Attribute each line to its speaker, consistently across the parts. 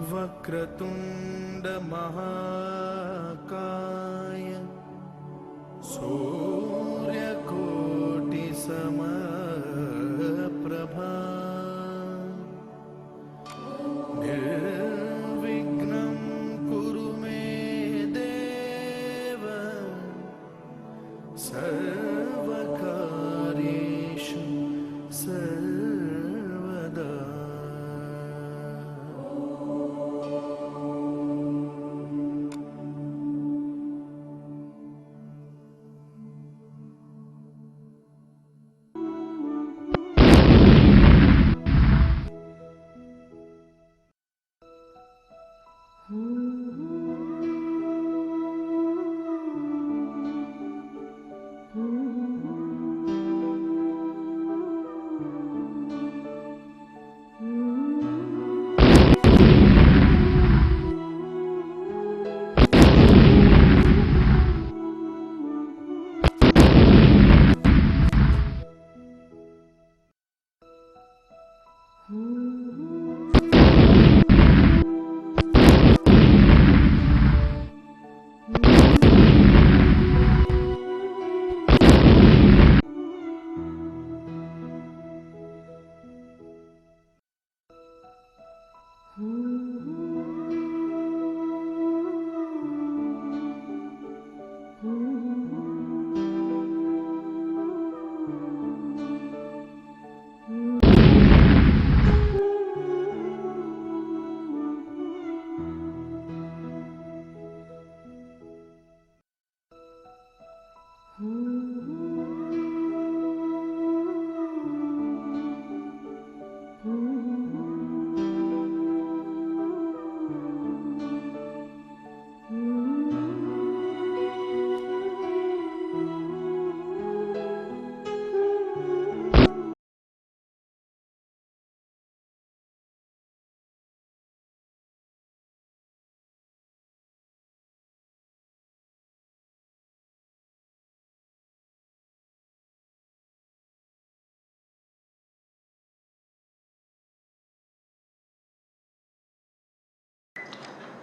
Speaker 1: वक्रतुंड महाकाय सूर्यकोटि समप्रभा निर्विघ्नं कुरु मे देव सर्वकार्येषु सर्वदा।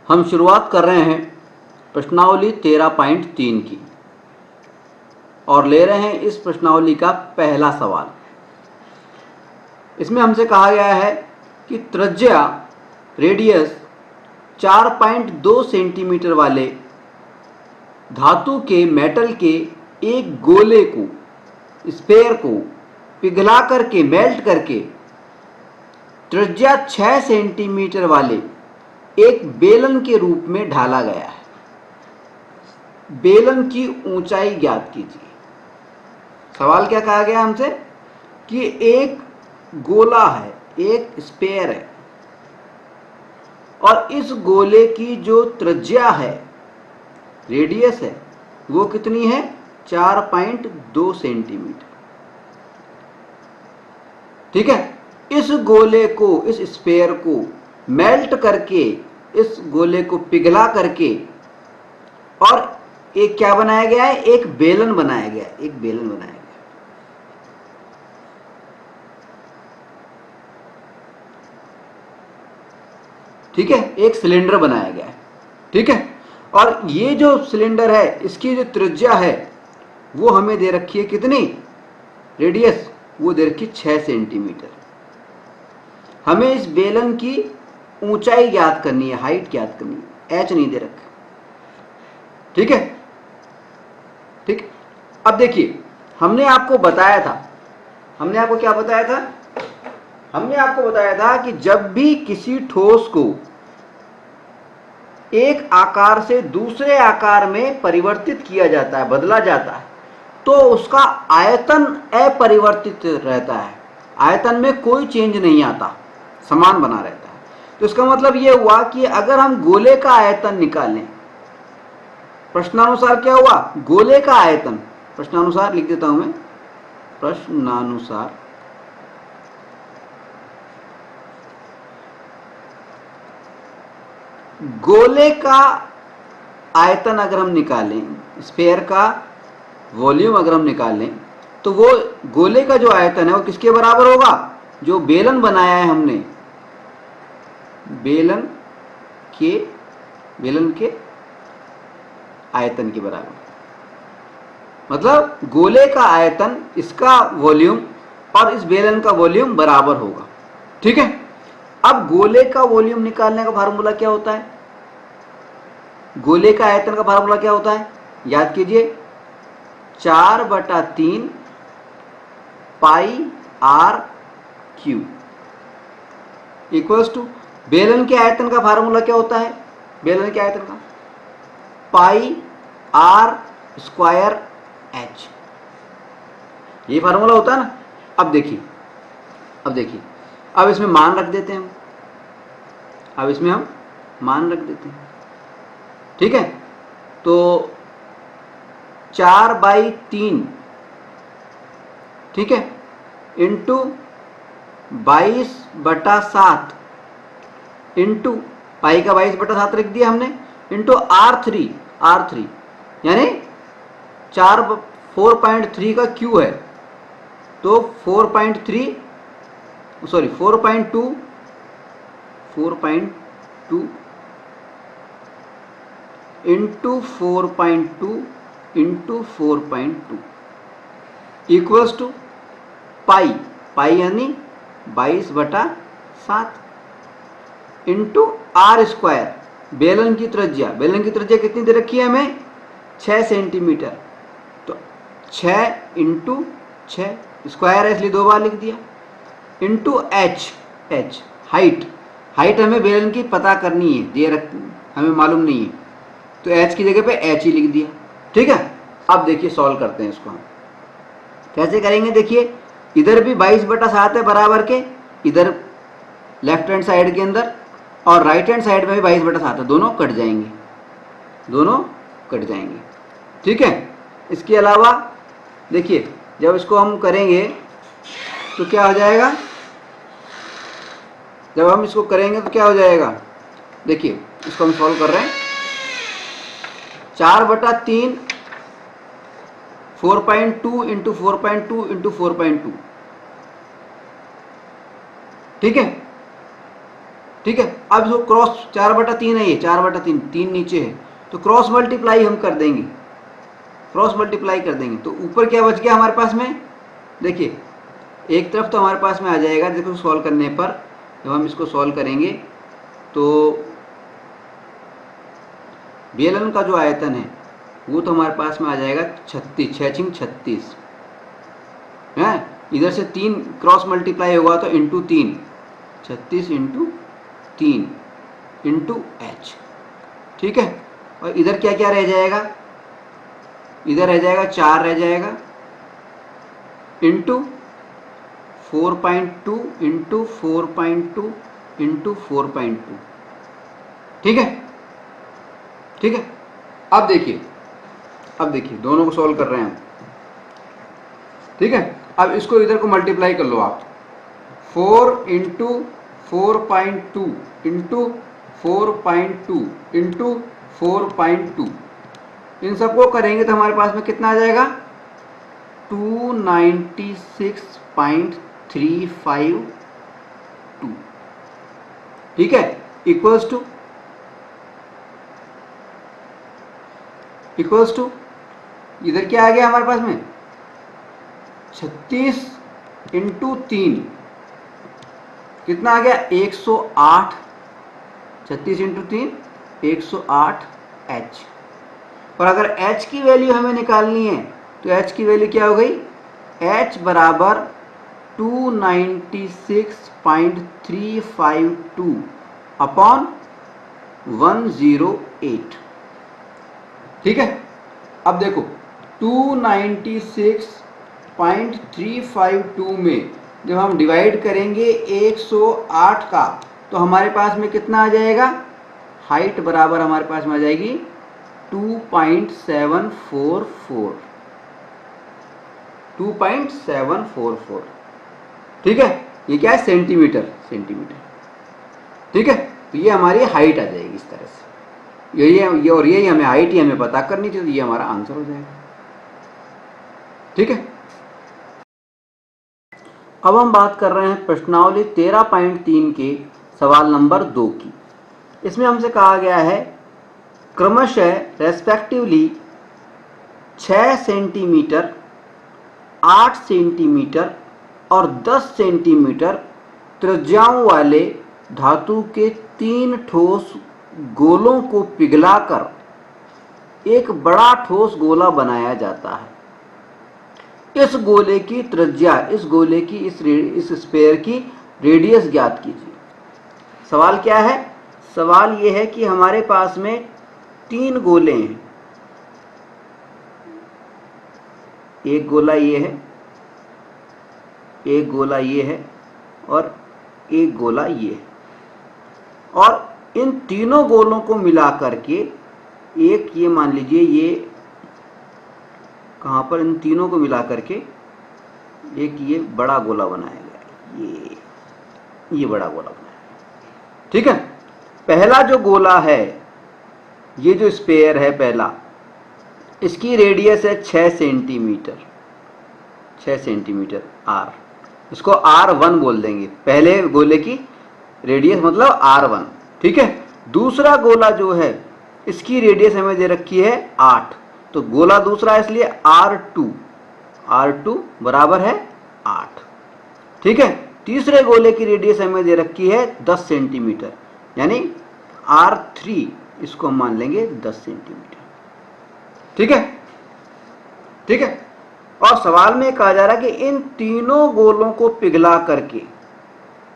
Speaker 2: हम शुरुआत कर रहे हैं प्रश्नावली 13.3 की और ले रहे हैं इस प्रश्नावली का पहला सवाल। इसमें हमसे कहा गया है कि त्रिज्या रेडियस 4.2 सेंटीमीटर वाले धातु के मेटल के एक गोले को स्फेयर को पिघला करके मेल्ट करके त्रिज्या 6 सेंटीमीटर वाले एक बेलन के रूप में ढाला गया है। बेलन की ऊंचाई ज्ञात कीजिए। सवाल क्या कहा गया हमसे कि एक गोला है, एक स्फेयर है और इस गोले की जो त्रिज्या है, रेडियस है, वो कितनी है? 4.2 सेंटीमीटर। ठीक है। इस गोले को, इस स्फेयर को मेल्ट करके, इस गोले को पिघला करके और एक क्या बनाया गया है? एक बेलन बनाया गया है। एक बेलन बनाया गया। ठीक है। एक सिलेंडर बनाया गया है। ठीक है। और ये जो सिलेंडर है, इसकी जो त्रिज्या है वो हमें दे रखी है कितनी? रेडियस वो दे रखी 6 सेंटीमीटर। हमें इस बेलन की ऊंचाई ज्ञात करनी है, हाइट ज्ञात करनी है। एच नहीं दे रखा। ठीक है। ठीक। अब देखिए, हमने आपको बताया था, हमने आपको क्या बताया था? हमने आपको बताया था कि जब भी किसी ठोस को एक आकार से दूसरे आकार में परिवर्तित किया जाता है, बदला जाता है, तो उसका आयतन अपरिवर्तित रहता है। आयतन में कोई चेंज नहीं आता, समान बना रहता है। तो इसका मतलब यह हुआ कि अगर हम गोले का आयतन निकालें, प्रश्नानुसार क्या हुआ? गोले का आयतन, प्रश्नानुसार लिख देता हूं मैं, प्रश्नानुसार गोले का आयतन अगर हम निकालें, स्फेयर का वॉल्यूम अगर हम निकालें, तो वो गोले का जो आयतन है वो किसके बराबर होगा? जो बेलन बनाया है हमने, बेलन के बेलन के आयतन के बराबर। मतलब गोले का आयतन, इसका वॉल्यूम और इस बेलन का वॉल्यूम बराबर होगा। ठीक है। अब गोले का वॉल्यूम निकालने का फार्मूला क्या होता है? गोले का आयतन का फार्मूला क्या होता है? याद कीजिए, 4/3 पाई आर क्यू इक्वल्स टू बेलन के आयतन का फार्मूला क्या होता है? बेलन के आयतन का पाई आर स्क्वायर एच, ये फार्मूला होता है ना। अब देखिए, अब इसमें मान रख देते हैं हम, अब इसमें हम मान रख देते हैं। ठीक है। तो 4/3, ठीक है, इंटू 22/7 इंटू पाई का 22/7 लिख दिया हमने, इंटू R3 यानी 4.3 का क्यू है, तो 4.2 इंटू 4.2 इंटू 4.2 इक्वल्स टू पाई यानी 22/7 इंटू आर स्क्वायर, बेलन की त्रिज्या कितनी दे रखी है हमें? 6 सेंटीमीटर, तो 6 इंटू 6 स्क्वायर है इसलिए 2 बार लिख दिया, इंटू एच हाइट हमें बेलन की पता करनी है, हमें मालूम नहीं है, तो एच की जगह पे एच ही लिख दिया। ठीक है। अब देखिए सॉल्व करते हैं इसको हम कैसे करेंगे। देखिए, इधर भी 22/7 है बराबर के, इधर लेफ्ट हैंड साइड के अंदर, और राइट हैंड साइड में भी 22/7 है, दोनों कट जाएंगे। ठीक है। इसके अलावा देखिए, जब इसको हम करेंगे तो क्या हो जाएगा? देखिए, इसको हम सॉल्व कर रहे हैं। 4/3 4.2 इंटू 4.2 इंटू 4.2। ठीक है। अब जो क्रॉस 4/3 है, ये 4/3 3 नीचे है, तो क्रॉस मल्टीप्लाई हम कर देंगे, तो ऊपर क्या बच गया हमारे पास में? देखिए, एक तरफ तो हमारे पास में आ जाएगा, देखो सॉल्व करने पर, जब हम इसको सॉल्व करेंगे तो बेलन का जो आयतन है वो तो हमारे पास में आ जाएगा 36 है। इधर से 3 क्रॉस मल्टीप्लाई होगा तो इंटू 3, 36 इंटू 3 इंटू एच। ठीक है। और इधर क्या क्या रह जाएगा? इधर रह जाएगा 4 रह जाएगा, इंटू 4.2 इंटू 4.2 इंटू 4.2। ठीक है। अब देखिए दोनों को सॉल्व कर रहे हैं हम। ठीक है। अब इसको इधर को मल्टीप्लाई कर लो आप, 4 इंटू 4.2 इंटू 4.2 इंटू 4.2, इन सबको करेंगे तो हमारे पास में कितना आ जाएगा? 296.352। ठीक है। इक्वल्स टू इधर क्या आ गया हमारे पास में? 36 इंटू 3 कितना आ गया? 108। 36 इंटू 3 108 एच। और अगर एच की वैल्यू हमें निकालनी है तो एच की वैल्यू क्या हो गई? एच बराबर 296.352 अपॉन 108। ठीक है। अब देखो 296.352 में जब हम डिवाइड करेंगे 108 का, तो हमारे पास में कितना आ जाएगा? हाइट बराबर हमारे पास में आ जाएगी 2.744। ठीक है। ये क्या है? सेंटीमीटर। ठीक है। तो ये हमारी हाइट आ जाएगी इस तरह से, यही हमें हाइट ही हमें पता करनी थी, तो ये हमारा आंसर हो जाएगा। ठीक है। अब हम बात कर रहे हैं प्रश्नावली 13.3 के सवाल नंबर 2 की। इसमें हमसे कहा गया है क्रमशः रेस्पेक्टिवली 6 सेंटीमीटर, 8 सेंटीमीटर और 10 सेंटीमीटर त्रिज्याओं वाले धातु के 3 ठोस गोलों को पिघलाकर एक बड़ा ठोस गोला बनाया जाता है। इस गोले की त्रिज्या, इस गोले की, इस स्फीयर की रेडियस ज्ञात कीजिए। सवाल क्या है? सवाल यह है कि हमारे पास में 3 गोले हैं। एक गोला ये है, एक गोला ये है और एक गोला ये है, और इन तीनों गोलों को मिला करके एक, ये मान लीजिए, ये कहाँ पर, इन तीनों को मिला करके एक ये बड़ा गोला बनाया गया, ये बड़ा गोला बनाया। ठीक है, पहला जो गोला है, ये जो स्फीयर है पहला, इसकी रेडियस है 6 सेंटीमीटर, 6 सेंटीमीटर R, इसको R1 बोल देंगे। पहले गोले की रेडियस मतलब R1। ठीक है, दूसरा गोला जो है इसकी रेडियस हमें दे रखी है 8, तो गोला दूसरा है इसलिए R2 बराबर है 8। ठीक है, तीसरे गोले की रेडियस हमें दे रखी है 10 सेंटीमीटर, यानी R3, इसको हम मान लेंगे 10 सेंटीमीटर। ठीक है, ठीक है। और सवाल में कहा जा रहा है कि इन तीनों गोलों को पिघला करके,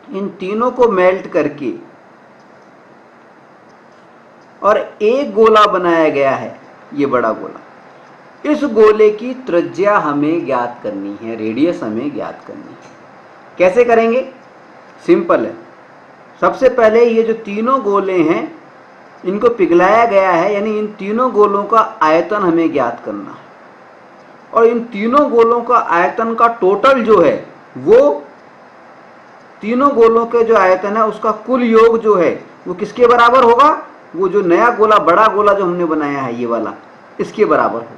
Speaker 2: इन तीनों को मेल्ट करके और एक गोला बनाया गया है, ये बड़ा गोला। इस गोले की त्रिज्या हमें ज्ञात करनी है, रेडियस हमें ज्ञात करनी है। कैसे करेंगे? सिंपल है। सबसे पहले ये जो तीनों गोले हैं इनको पिघलाया गया है, यानी इन तीनों गोलों का आयतन हमें ज्ञात करना है, और इन तीनों गोलों का आयतन का टोटल जो है, वो तीनों गोलों के जो आयतन है उसका कुल योग जो है वो किसके बराबर होगा? वो जो नया गोला, बड़ा गोला जो हमने बनाया है ये वाला, इसके बराबर होगा।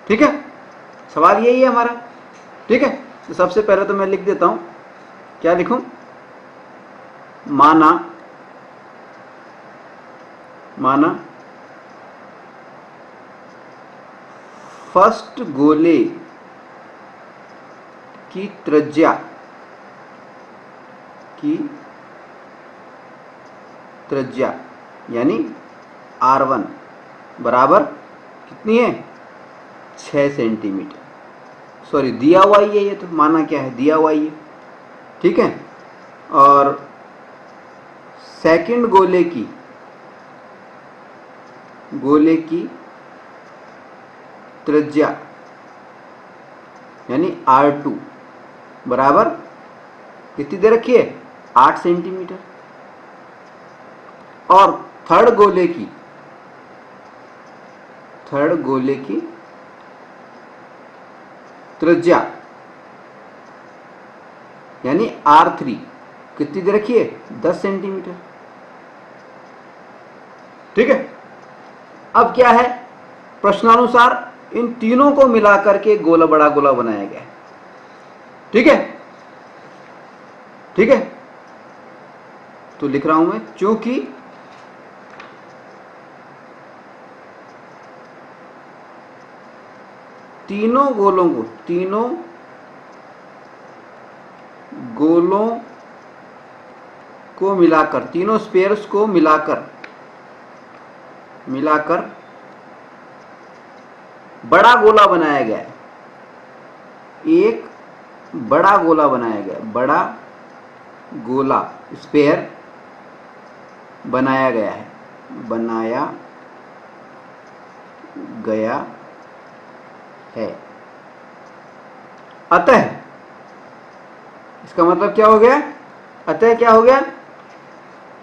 Speaker 2: ठीक है, सवाल यही है हमारा। ठीक है, तो सबसे पहले तो मैं लिख देता हूं, क्या लिखूं? माना फर्स्ट गोले की त्रिज्या यानी R1 बराबर कितनी है? 6 सेंटीमीटर। सॉरी, दिया हुआ ही है ये, तो माना क्या है, दिया हुआ ही है। ठीक है, और सेकंड गोले की त्रिज्या यानी R2 बराबर कितनी दे रखी है? 8 सेंटीमीटर। और थर्ड गोले की त्रिज्या यानी R3 कितनी दे रखी है? 10 सेंटीमीटर। ठीक है, अब क्या है, प्रश्नानुसार इन तीनों को मिलाकर के गोला, बड़ा गोला बनाया गया है। ठीक है, ठीक है, तो लिख रहा हूं मैं, चूंकि तीनों गोलों को मिलाकर, तीनों स्फीयर्स को मिलाकर बड़ा गोला बनाया गया है। एक बड़ा गोला बनाया गया, बड़ा गोला स्फीयर बनाया गया है, अतः इसका मतलब क्या हो गया? अतः क्या हो गया?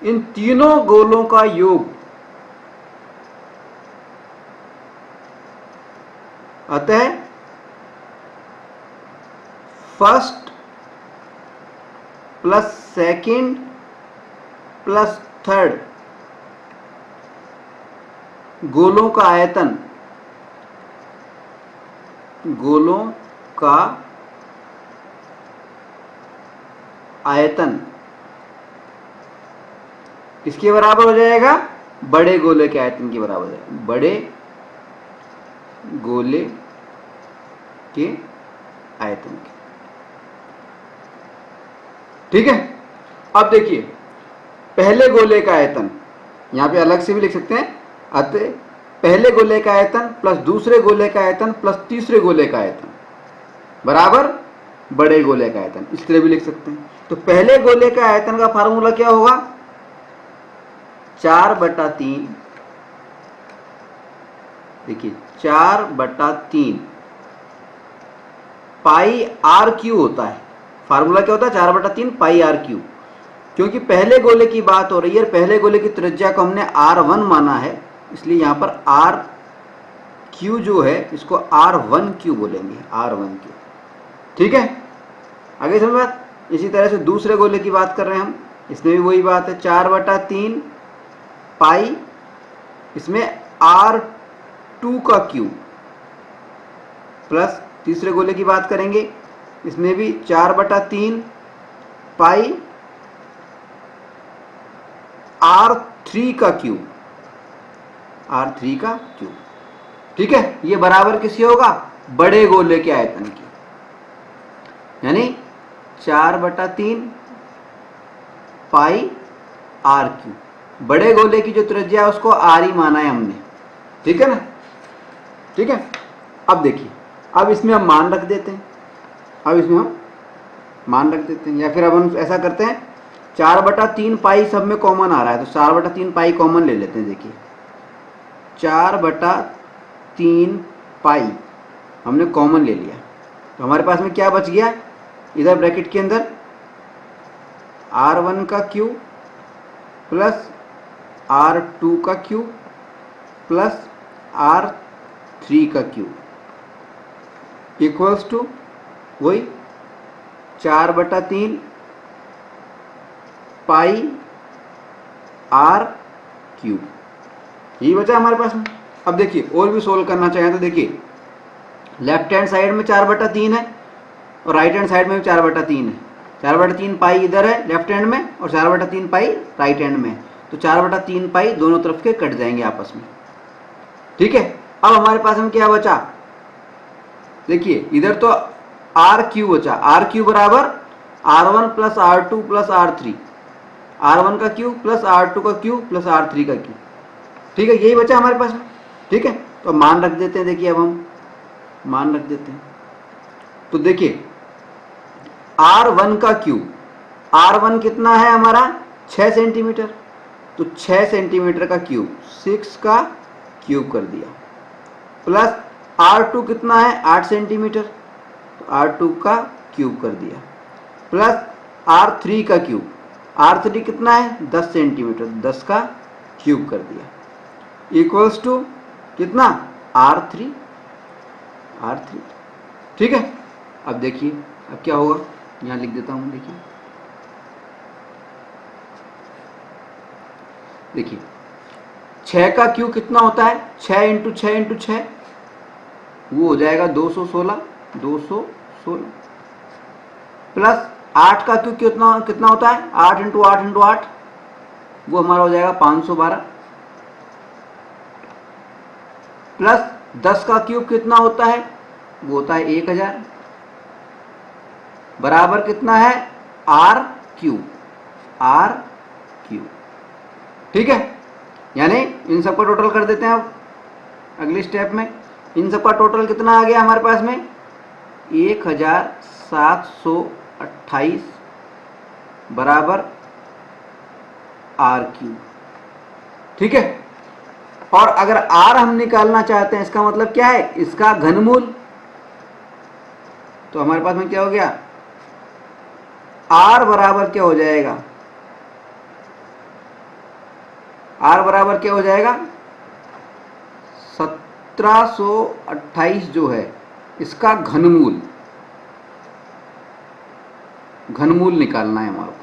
Speaker 2: इन तीनों गोलों का योग, अतः first plus second plus third गोलों का आयतन, किसके बराबर हो जाएगा? बड़े गोले के आयतन के बराबर हो जाएगा, बड़े गोले के आयतन के। ठीक है, अब देखिए पहले गोले का आयतन, यहां पे अलग से भी लिख सकते हैं, अतः पहले गोले का आयतन प्लस दूसरे गोले का आयतन प्लस तीसरे गोले का आयतन बराबर बड़े गोले का आयतन, इस तरह भी लिख सकते हैं। तो पहले गोले का आयतन का फार्मूला क्या होगा? 4/3, देखिए 4/3 पाई आर क्यू होता है। फार्मूला क्या होता है? 4/3 पाई आर क्यू। क्योंकि पहले गोले की बात हो रही है, पहले गोले की त्रिज्या को हमने R1 माना है, इसलिए यहां पर आर क्यू जो है इसको R1 क्यू बोलेंगे, R1 क्यू। ठीक है, आगे समझ बात। इसी तरह से दूसरे गोले की बात कर रहे हैं हम, इसमें भी वही बात है, 4/3 पाई, इसमें R2 का क्यू, प्लस तीसरे गोले की बात करेंगे, इसमें भी 4/3 पाई R3 का क्यू, R3 का क्यू। ठीक है, ये बराबर किसके होगा? बड़े गोले के आयतन की, यानी 4/3 पाई आर क्यू। बड़े गोले की जो त्रिज्या है उसको आर ही माना है हमने। ठीक है ना? ठीक है, अब देखिए, अब इसमें हम मान रख देते हैं, अब इसमें हम मान रख देते हैं, या फिर अब हम ऐसा करते हैं, 4/3 पाई सब में कॉमन आ रहा है, तो 4/3 पाई कॉमन ले लेते हैं। देखिए 4/3 पाई हमने कॉमन ले लिया, तो हमारे पास में क्या बच गया? इधर ब्रैकेट के अंदर R1 का क्यू प्लस R2 का क्यू प्लस R3 का क्यू इक्वल्स टू वही 4/3 पाई आर क्यू। यही बचा हमारे पास में। अब देखिए और भी सोल्व करना चाहें तो देखिए, लेफ्ट हैंड साइड में 4/3 है और राइट हैंड साइड में भी 4/3 है। 4/3 पाई इधर है लेफ्ट हैंड में और 4/3 पाई राइट हैंड में, तो 4/3 पाई दोनों तरफ के कट जाएंगे आपस में। ठीक है, अब हमारे पास में क्या बचा? देखिए इधर तो आर क्यू बचा, आर क्यू बराबर R1 plus R2 plus R3, R1 का क्यू प्लस R2 का क्यू प्लस R3 का क्यू। ठीक है, यही बचा हमारे पास में। ठीक है, तो मान रख देते हैं। देखिए अब हम मान रख देते हैं, तो देखिए R1 का क्यू, R1 कितना है हमारा? 6 सेंटीमीटर, तो 6 सेंटीमीटर का क्यूब 6 का क्यूब कर दिया, प्लस R2 कितना है? 8 सेंटीमीटर, तो R2 का क्यूब कर दिया, प्लस R3 का क्यूब, R3 कितना है? 10 सेंटीमीटर, 10 का क्यूब कर दिया, इक्वल्स टू कितना? R3। ठीक है, अब देखिए अब क्या होगा, यहां लिख देता हूं। देखिए 6 का क्यूब कितना होता है? 6 इंटू 6 इंटू 6, वो हो जाएगा 216, प्लस 8 का क्यूब कितना होता है? 8 इंटू 8 इंटू 8, वो हमारा हो जाएगा 512, प्लस 10 का क्यूब कितना होता है? वो होता है 1000, बराबर कितना है? R cube. ठीक है, यानी इन सबका टोटल कर देते हैं। अब अगली स्टेप में इन सबका टोटल कितना आ गया हमारे पास में? 1728 बराबर आर क्यूब। ठीक है, और अगर आर हम निकालना चाहते हैं, इसका मतलब क्या है? इसका घनमूल। तो हमारे पास में क्या हो गया? आर बराबर क्या हो जाएगा? आर बराबर क्या हो जाएगा? 1728 जो है इसका घनमूल निकालना है हमारे को।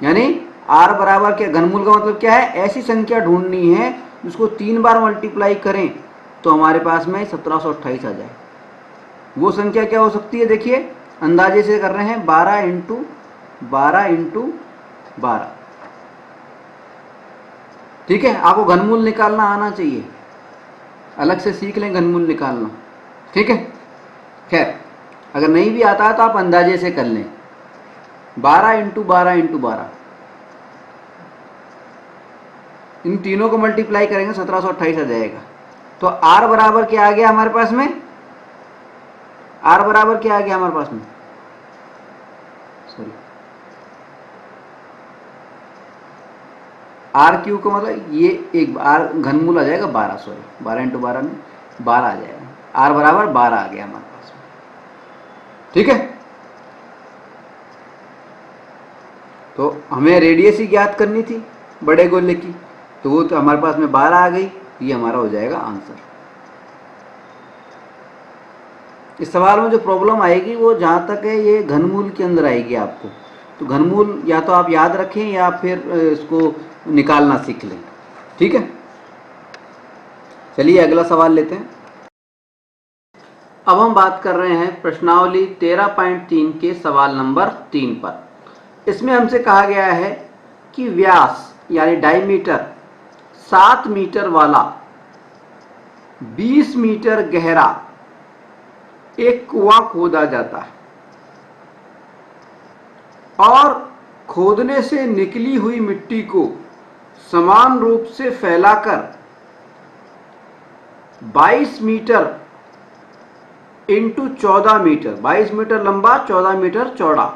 Speaker 2: यानी आर बराबर क्या? घनमूल का मतलब क्या है? ऐसी संख्या ढूंढनी है जिसको 3 बार मल्टीप्लाई करें तो हमारे पास में 1728 आ जाए। वो संख्या क्या हो सकती है? देखिए अंदाजे से कर रहे हैं, 12 इंटू 12 इंटू 12, ठीक है, आपको घनमूल निकालना आना चाहिए, अलग से सीख लें घनमूल निकालना। ठीक है, खैर अगर नहीं भी आता है तो आप अंदाजे से कर लें, 12 इंटू 12 इंटू 12, इन तीनों को मल्टीप्लाई करेंगे 1728 आ जाएगा। तो आर बराबर क्या आ गया हमारे पास में, आर बराबर क्या आ गया हमारे पास में, सॉरी आर क्यू का मतलब ये एक आर घनमूल आ जाएगा 12, सॉरी 12 इंटू 12 में 12 आ जाएगा, आर बराबर 12 आ गया हमारे पास में। ठीक है, तो हमें रेडियस ही ज्ञात करनी थी बड़े गोले की, तो वो तो हमारे पास में 12 आ गई, ये हमारा हो जाएगा आंसर। इस सवाल में जो प्रॉब्लम आएगी वो जहाँ तक है ये घनमूल के अंदर आएगी आपको, तो घनमूल या तो आप याद रखें या फिर इसको निकालना सीख लें। ठीक है, चलिए अगला सवाल लेते हैं। अब हम बात कर रहे हैं प्रश्नावली 13.3 के सवाल नंबर 3 पर। इसमें हमसे कहा गया है कि व्यास यानी डायमीटर 7 मीटर वाला 20 मीटर गहरा एक कुआं खोदा जाता है और खोदने से निकली हुई मिट्टी को समान रूप से फैलाकर 22 मीटर इंटू 14 मीटर, 22 मीटर लंबा 14 मीटर चौड़ा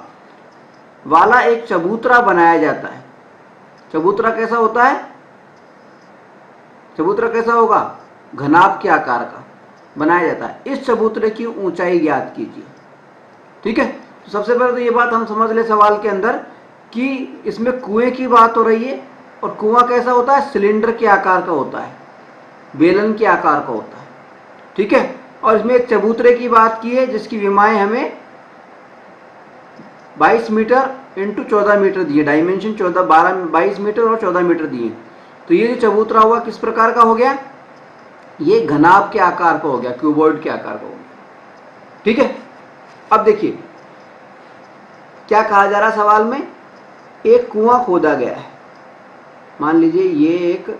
Speaker 2: वाला एक चबूतरा बनाया जाता है। चबूतरा कैसा होता है, चबूतरा कैसा होगा, घनाभ के आकार का बनाया जाता है। इस चबूतरे की ऊंचाई ज्ञात कीजिए। ठीक है, तो सबसे पहले तो ये बात हम समझ ले सवाल के अंदर कि इसमें कुएं की बात हो रही है, और कुआं कैसा होता है, सिलेंडर के आकार का होता है, बेलन के आकार का होता है। ठीक है, और इसमें एक चबूतरे की बात की है जिसकी विमाएं हमें 22 मीटर इंटू 14 मीटर दिए, डायमेंशन 22 मीटर और 14 मीटर दिए। तो ये जो चबूतरा हुआ किस प्रकार का हो गया, ये घनाभ के आकार का हो गया, क्यूबॉइड के आकार का हो गया। ठीक है, अब देखिए क्या कहा जा रहा है सवाल में, एक कुआं खोदा गया है। मान लीजिए ये एक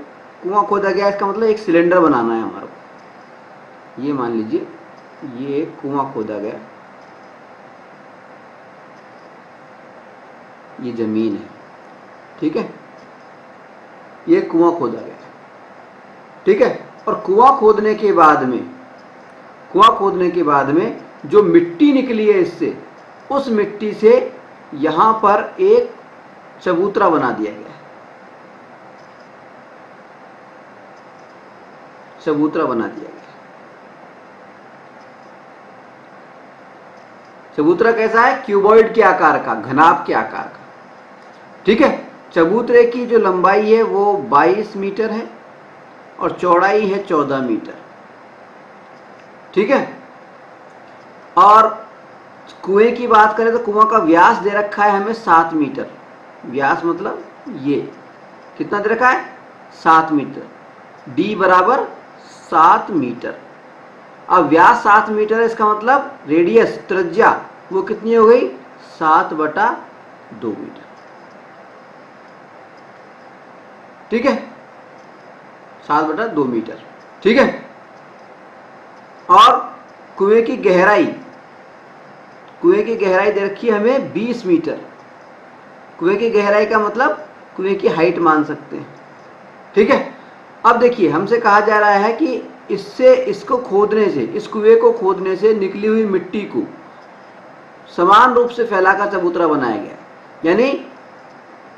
Speaker 2: कुआं खोदा गया है, इसका मतलब एक सिलेंडर बनाना है हमारे को। ये मान लीजिए ये एक कुआं खोदा गया, ये जमीन है। ठीक है, ये कुआं खोदा गया। ठीक है, और कुआं खोदने के बाद में, कुआं खोदने के बाद में जो मिट्टी निकली है इससे, उस मिट्टी से यहां पर एक चबूतरा बना दिया गया है, चबूतरा बना दिया गया। चबूतरा कैसा है, क्यूबॉइड के आकार का, घनाभ के आकार का। ठीक है, चबूतरे की जो लंबाई है वो 22 मीटर है और चौड़ाई है 14 मीटर। ठीक है, और कुएं की बात करें तो कुआं का व्यास दे रखा है हमें 7 मीटर। व्यास मतलब ये कितना दे रखा है, 7 मीटर, डी बराबर 7 मीटर। अब व्यास 7 मीटर है, इसका मतलब रेडियस त्रिज्या वो कितनी हो गई, 7/2 मीटर। ठीक है, 7/2 मीटर। ठीक है, और कुएं की गहराई, कुएं की गहराई दे रखी है हमें 20 मीटर। कुएं की गहराई का मतलब कुएं की हाइट मान सकते हैं। ठीक है, अब देखिए हमसे कहा जा रहा है कि इससे, इसको खोदने से, इस कुएं को खोदने से निकली हुई मिट्टी को समान रूप से फैलाकर चबूतरा बनाया गया। यानी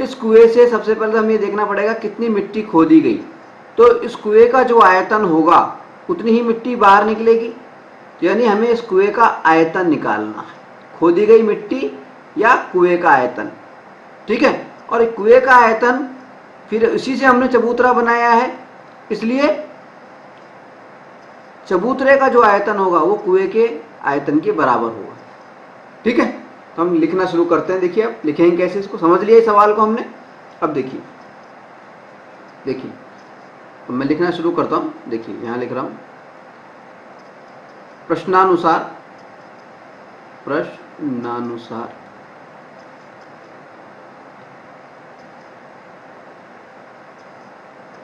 Speaker 2: इस कुएं से सबसे पहले हमें देखना पड़ेगा कितनी मिट्टी खोदी गई, तो इस कुएं का जो आयतन होगा उतनी ही मिट्टी बाहर निकलेगी। यानी हमें इस कुएं का आयतन निकालना है, खोदी गई मिट्टी या कुएं का आयतन। ठीक है, और कुएं का आयतन फिर इसी से हमने चबूतरा बनाया है, इसलिए चबूतरे का जो आयतन होगा वो कुएं के आयतन के बराबर होगा। ठीक है, तो हम लिखना शुरू करते हैं। देखिए अब लिखेंगे कैसे, इसको समझ लिया इस सवाल को हमने। अब देखिए, देखिए अब मैं लिखना शुरू करता हूं। देखिए यहां लिख रहा हूं, प्रश्नानुसार, प्रश्नानुसार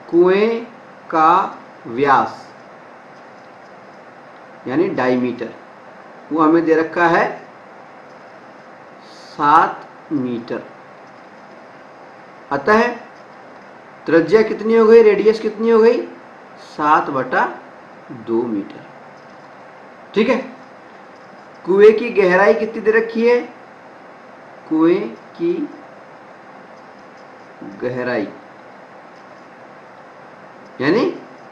Speaker 2: कुएं का व्यास यानी डायमीटर वो हमें दे रखा है 7 मीटर। अतः त्रिज्या कितनी हो गई, रेडियस कितनी हो गई, 7/2 मीटर। ठीक है। कुएं की गहराई कितनी दे रखी है, कुएं की गहराई यानी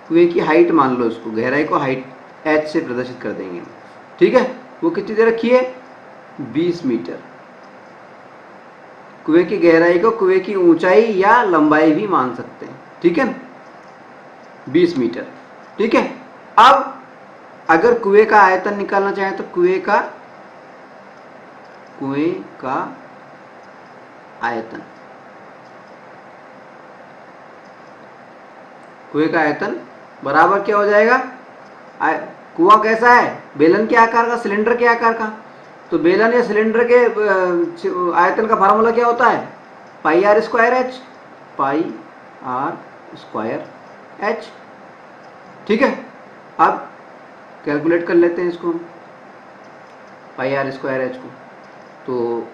Speaker 2: कुएं की हाइट मान लो इसको, गहराई को हाइट h से प्रदर्शित कर देंगे। ठीक है, वो कितनी दे रखी है, 20 मीटर। कुएं की गहराई को कुएं की ऊंचाई या लंबाई भी मान सकते हैं। ठीक है, 20 मीटर। ठीक है। अब अगर कुएं का आयतन निकालना चाहें तो कुएं का आयतन, कुएं का आयतन बराबर क्या हो जाएगा, कुआं कैसा है, बेलन के आकार का, सिलेंडर के आकार का। तो बेलन या सिलेंडर के आयतन का फार्मूला क्या होता है, pi r square h, pi r square h. ठीक है। अब कैलकुलेट कर लेते हैं इसको हम, पाई आर स्क्वायर एच को। तो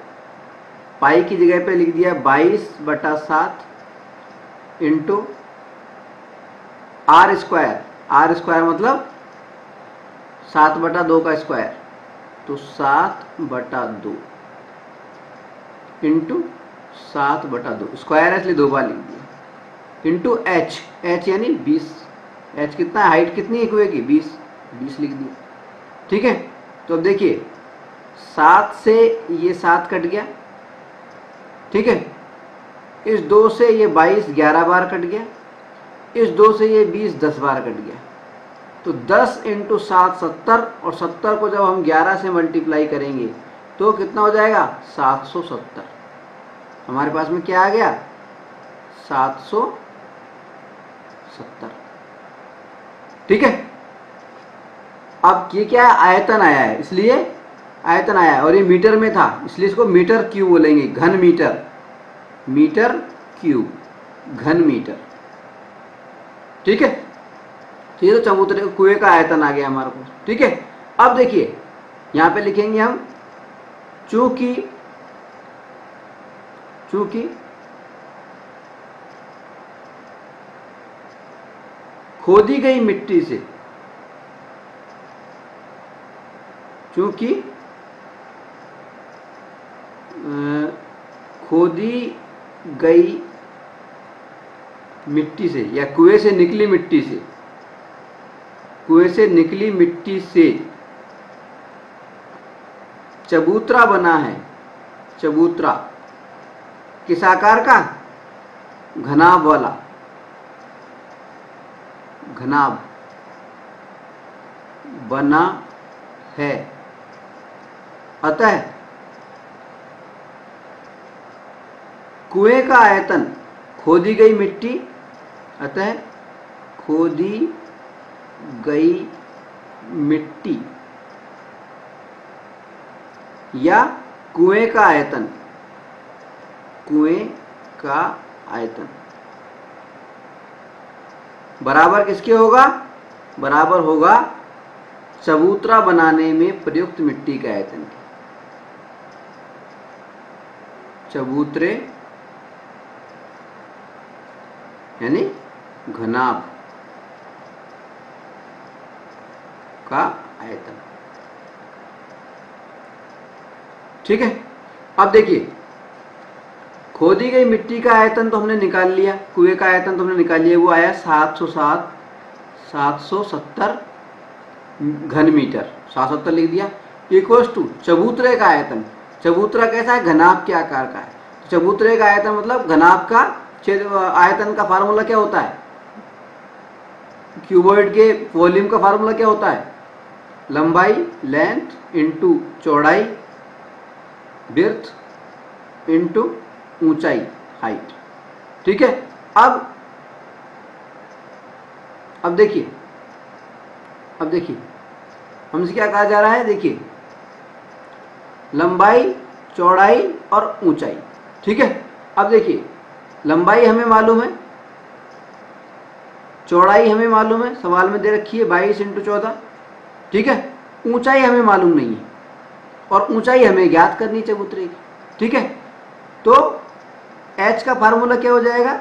Speaker 2: पाई की जगह पे लिख दिया 22/7 into r square, r square मतलब 7/2 का स्क्वायर, तो 7/2 इंटू 7/2, स्क्वायर इसलिए 2 बार लिख दिया, इंटू एच, एच यानी 20। एच कितना है, हाइट कितनी है कुएं की, 20 लिख दिया। ठीक है। तो अब देखिए 7 से ये 7 कट गया। ठीक है। इस 2 से ये 22 11 बार कट गया, इस 2 से ये 20 10 बार कट गया। तो 10 इंटू 7 70, और 70 को जब हम 11 से मल्टीप्लाई करेंगे तो कितना हो जाएगा, 770। हमारे पास में क्या आ गया, 770। ठीक है। अब ये क्या है, आयतन आया है, इसलिए आयतन आया है, और ये मीटर में था इसलिए इसको मीटर क्यूब बोलेंगे, घन मीटर, मीटर क्यूब, घन मीटर। ठीक है। तो ये तो चबूतरे कुएं का आयतन आ गया हमारे को। ठीक है। अब देखिए यहां पे लिखेंगे हम, चूंकि खोदी गई मिट्टी से, चूंकि खोदी गई मिट्टी से या कुएं से निकली मिट्टी से, कुएं से निकली मिट्टी से चबूतरा बना है, चबूतरा किस आकार का, घनाभ वाला, घनाभ बना है। अतः कुएं का आयतन, खोदी गई मिट्टी, अतः खोदी गई मिट्टी या कुएं का आयतन, कुएं का आयतन बराबर किसके होगा, बराबर होगा चबूतरा बनाने में प्रयुक्त मिट्टी के आयतन के। चबूतरे यानी घनाभ का आयतन। ठीक है। अब देखिए खोदी गई मिट्टी का आयतन तो हमने निकाल लिया, कुएं का आयतन तो हमने निकाल लिया, वो आया 770 घन मीटर, 770 लिख दिया, इक्वल्स टू चबूतरे का आयतन। चबूतरा कैसा है, घनाभ के आकार का है। तो चबूतरे का आयतन मतलब घनाभ का आयतन का फार्मूला क्या होता है, क्यूबॉइड के वॉल्यूम का फार्मूला क्या होता है, लंबाई लेंथ इंटू चौड़ाई विड्थ इंटू ऊंचाई हाइट। ठीक है। अब देखिए हमसे क्या कहा जा रहा है, देखिए लंबाई चौड़ाई और ऊंचाई। ठीक है। अब देखिए लंबाई हमें मालूम है चौड़ाई हमें मालूम है, सवाल में दे रखी है 22 × 14, ठीक है। ऊंचाई हमें मालूम नहीं है और ऊंचाई हमें ज्ञात करनी चबूतरे की, ठीक है। तो h का फार्मूला क्या हो जाएगा,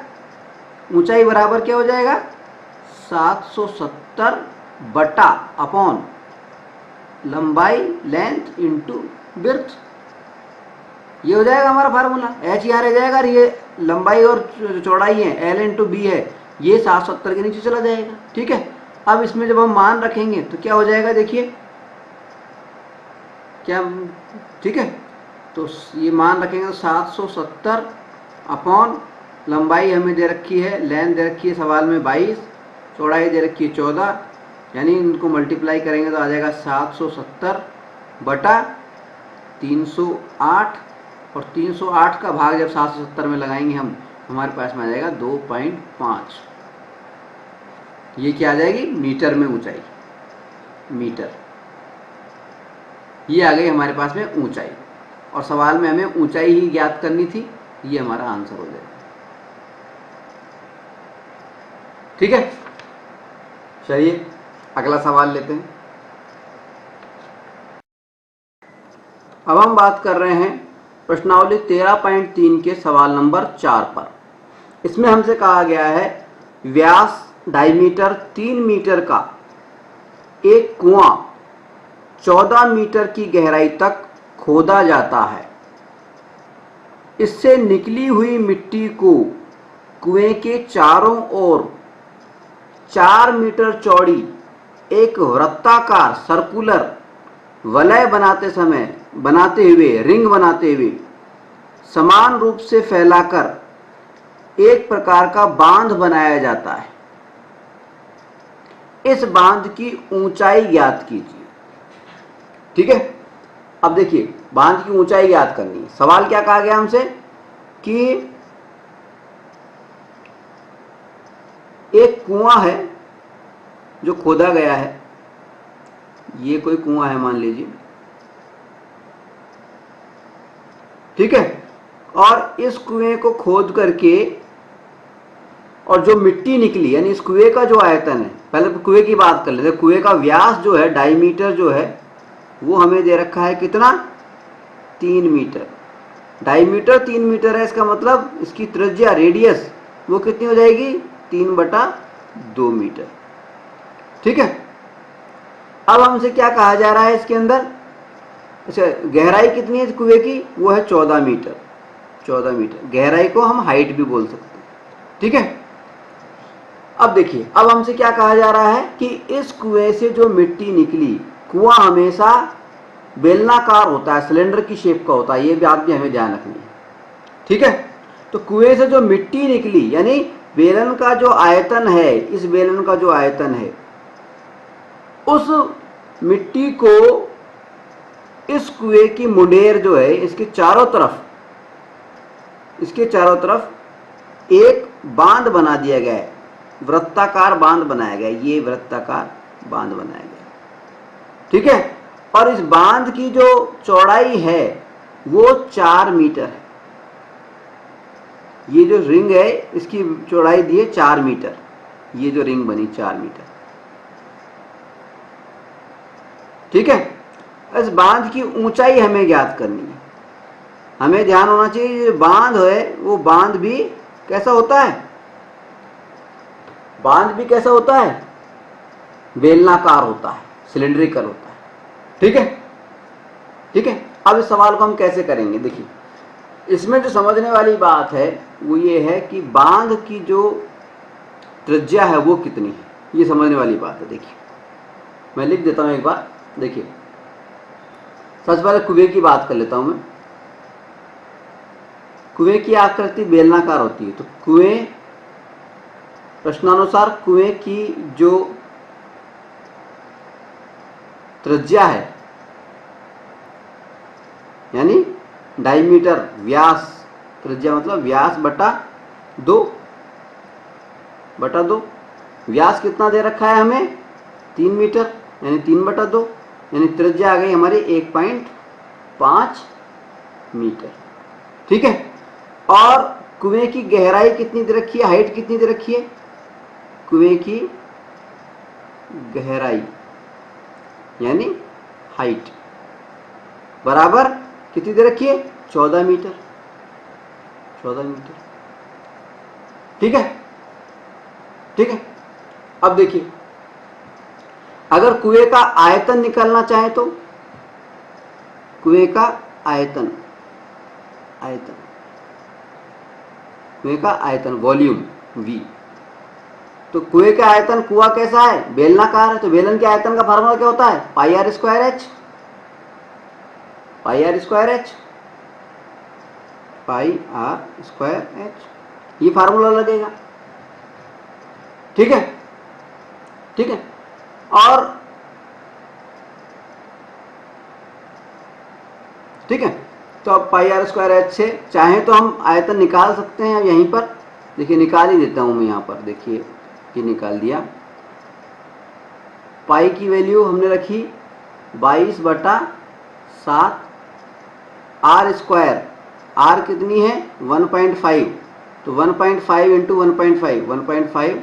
Speaker 2: ऊंचाई बराबर क्या हो जाएगा 770 बटा अपॉन लंबाई लेंथ इंटू विड्थ, ये हो जाएगा हमारा फार्मूला। h यहाँ रह जाएगा, ये लंबाई और चौड़ाई है l × b है, ये 770 के नीचे चला जाएगा, ठीक है। अब इसमें जब हम मान रखेंगे तो क्या हो जाएगा, देखिए क्या, ठीक है। तो ये मान रखेंगे तो 770 अपॉन लंबाई हमें दे रखी है, लेंथ दे रखी है सवाल में 22, चौड़ाई दे रखी है 14, यानी इनको मल्टीप्लाई करेंगे तो आ जाएगा 770 बटा 308, और 308 का भाग जब 770 में लगाएंगे हम, हमारे पास में आ जाएगा 2.5। ये क्या आ जाएगी, मीटर में ऊंचाई, मीटर, ये आ गई हमारे पास में ऊंचाई। और सवाल में हमें ऊंचाई ही ज्ञात करनी थी, ये हमारा आंसर हो जाएगा, ठीक है। चलिए अगला सवाल लेते हैं। अब हम बात कर रहे हैं प्रश्नावली 13.3 के सवाल नंबर 4 पर। इसमें हमसे कहा गया है व्यास डायमीटर 3 मीटर का एक कुआं 14 मीटर की गहराई तक खोदा जाता है। इससे निकली हुई मिट्टी को कुएं के चारों ओर 4 मीटर चौड़ी एक वृत्ताकार सर्कुलर वलय बनाते हुए रिंग बनाते हुए समान रूप से फैलाकर एक प्रकार का बांध बनाया जाता है। इस बांध की ऊंचाई ज्ञात कीजिए, ठीक है। अब देखिए बांध की ऊंचाई ज्ञात करनी है। सवाल क्या कहा गया हमसे कि एक कुआं है जो खोदा गया है, ये कोई कुआं है मान लीजिए, ठीक है। और इस कुएं को खोद करके और जो मिट्टी निकली, यानी इस कुएं का जो आयतन है, पहले तो कुएं की बात कर लेते हैं। कुएं का व्यास जो है, डायमीटर जो है, वो हमें दे रखा है कितना, 3 मीटर। डायमीटर 3 मीटर है, इसका मतलब इसकी त्रिज्या रेडियस वो कितनी हो जाएगी, 3/2 मीटर, ठीक है। अब हमसे क्या कहा जा रहा है इसके अंदर, अच्छा गहराई कितनी है इस कुएं की, वो है 14 मीटर। 14 मीटर गहराई को हम हाइट भी बोल सकते हैं, ठीक है। अब देखिए, अब हमसे क्या कहा जा रहा है कि इस कुएं से जो मिट्टी निकली, कुआं हमेशा बेलनाकार होता है, सिलेंडर की शेप का होता है, ये बात भी हमें ध्यान रखनी है, ठीक है। तो कुएं से जो मिट्टी निकली, यानी बेलन का जो आयतन है, इस बेलन का जो आयतन है, उस मिट्टी को इस कुएं की मुंडेर जो है, इसके चारों तरफ एक बांध बना दिया गया है, वृत्ताकार बांध बनाया गया है, ये वृत्ताकार बांध बनाया गया है, ठीक है। और इस बांध की जो चौड़ाई है वो 4 मीटर है। ये जो रिंग है इसकी चौड़ाई दी है 4 मीटर, ये जो रिंग बनी 4 मीटर, ठीक है। इस बांध की ऊंचाई हमें ज्ञात करनी है। हमें ध्यान होना चाहिए, ये बांध है वो बांध भी कैसा होता है, बांध भी कैसा होता है, बेलनाकार होता है, सिलेंड्रिकल होता है, ठीक है, ठीक है। अब इस सवाल को हम कैसे करेंगे, देखिए इसमें जो समझने वाली बात है वो ये है कि बांध की जो त्रिज्या है वो कितनी है, ये समझने वाली बात है। देखिए मैं लिख देता हूं एक बार, देखिए सबसे पहले कुएं की बात कर लेता हूं मैं। कुएं की आकृति बेलनाकार होती है, तो कुएं, प्रश्नानुसार कुएं की जो त्रिज्या है, यानी डायमीटर, व्यास, त्रिज्या मतलब व्यास बटा 2, व्यास कितना दे रखा है हमें, 3 मीटर, यानी 3/2, यानी त्रिज्या आ गई हमारी 1.5 मीटर, ठीक है। और कुएं की गहराई कितनी दे रखी है, हाइट कितनी दे रखी है, कुएं की गहराई यानी हाइट बराबर कितनी दे रखी है? 14 मीटर। 14 मीटर। ठीक है, ठीक है। अब देखिए, अगर कुएं का आयतन निकालना चाहे तो कुएं का आयतन, कुएं का आयतन वॉल्यूम V। तो कुएं का आयतन, कुआं कैसा है? बेलनाकार है, तो बेलन के आयतन का फार्मूला क्या होता है? Pi r square h. Pi r square h, pi r square h, ये फार्मूला लगेगा। ठीक है, ठीक है। और ठीक है, तो अब पाई आर स्क्वायर एच से चाहे तो हम आयतन निकाल सकते हैं। यहीं पर देखिए, निकाल ही देता हूं मैं। यहाँ पर देखिए, ये निकाल दिया। पाई की वैल्यू हमने रखी 22/7 आर स्क्वायर। आर कितनी है? 1.5। तो 1.5 into 1.5, 1.5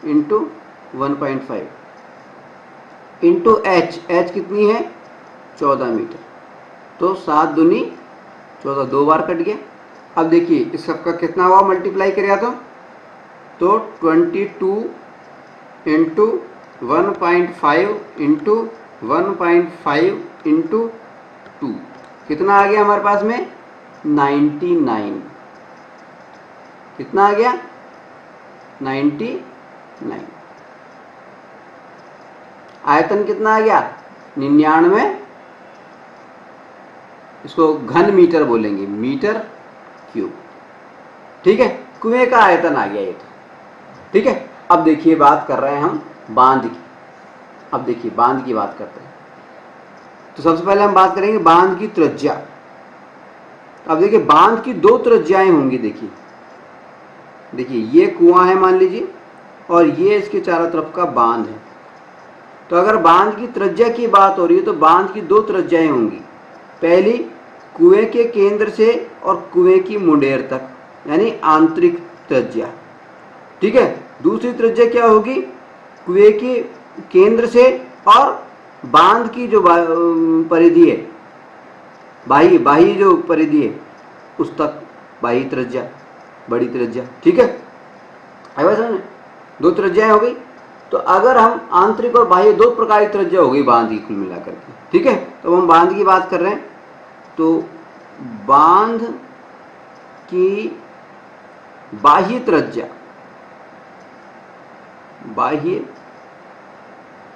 Speaker 2: into 1.5 into H. H कितनी है? 14 मीटर। तो 7 दूनी 14, 2 बार कट गया। अब देखिए, इस सबका कितना हुआ मल्टीप्लाई करेगा तो 22 इंटू 1.5 इंटू 1.5 इंटू 2 कितना आ गया हमारे पास में? 99। कितना आ गया? 99। आयतन कितना आ गया? 99। इसको घन मीटर बोलेंगे, मीटर क्यूब। ठीक है, कुएं का आयतन आ गया ये तो। ठीक है, अब देखिए, बात कर रहे हैं हम बांध की। अब देखिए, बांध की बात करते हैं। तो सबसे पहले हम बात करेंगे बांध की त्रिज्या। अब देखिए, बांध की 2 त्रिज्याएं होंगी। देखिए देखिए, ये कुआं है मान लीजिए, और ये इसके चारों तरफ का बांध है। तो अगर बांध की त्रिज्या की बात हो रही है तो बांध की 2 त्रिज्याएं होंगी। पहली, कुएं के केंद्र से और कुएं की मुंडेर तक, यानी आंतरिक त्रिज्या। ठीक है। दूसरी त्रिज्या क्या होगी? कुएं के केंद्र से और बांध की जो परिधि है, बाह्य जो परिधि है, उस तक बाह्य त्रिज्या, बड़ी त्रिज्या। ठीक है, आया समझ में? 2 त्रिज्याएं हो गई। तो अगर हम आंतरिक और बाह्य 2 प्रकार की त्रिज्या हो गई बांध की कुल मिलाकर के। ठीक है, तो हम बांध की बात कर रहे हैं। तो बांध की बाह्य त्रिज्या, बाह्य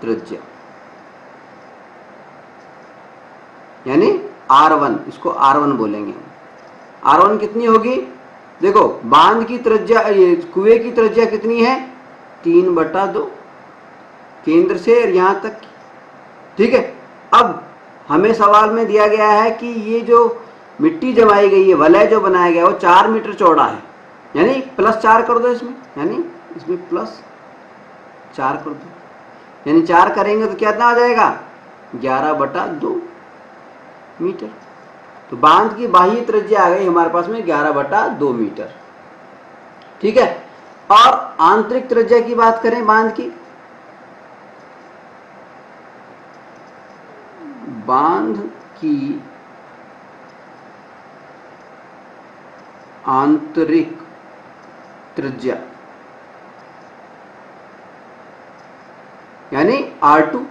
Speaker 2: त्रिज्या यानी R1, इसको R1 बोलेंगे हम। R1 कितनी होगी? देखो, बांध की त्रिज्या, ये कुएं की त्रिज्या कितनी है? 3/2, केंद्र से और यहां तक। ठीक है। अब हमें सवाल में दिया गया है कि ये जो मिट्टी जमाई गई है, वलय जो बनाया गया है, वो 4 मीटर चौड़ा है, यानी +4 कर दो इसमें, यानी इसमें +4 कर दो, यानी 4 करेंगे तो कितना आ जाएगा? 11/2 मीटर। तो बांध की बाह्य त्रिज्या आ गई हमारे पास में 11/2 मीटर। ठीक है। और आंतरिक त्रिज्या की बात करें बांध की, बांध की आंतरिक त्रिज्या यानी R2।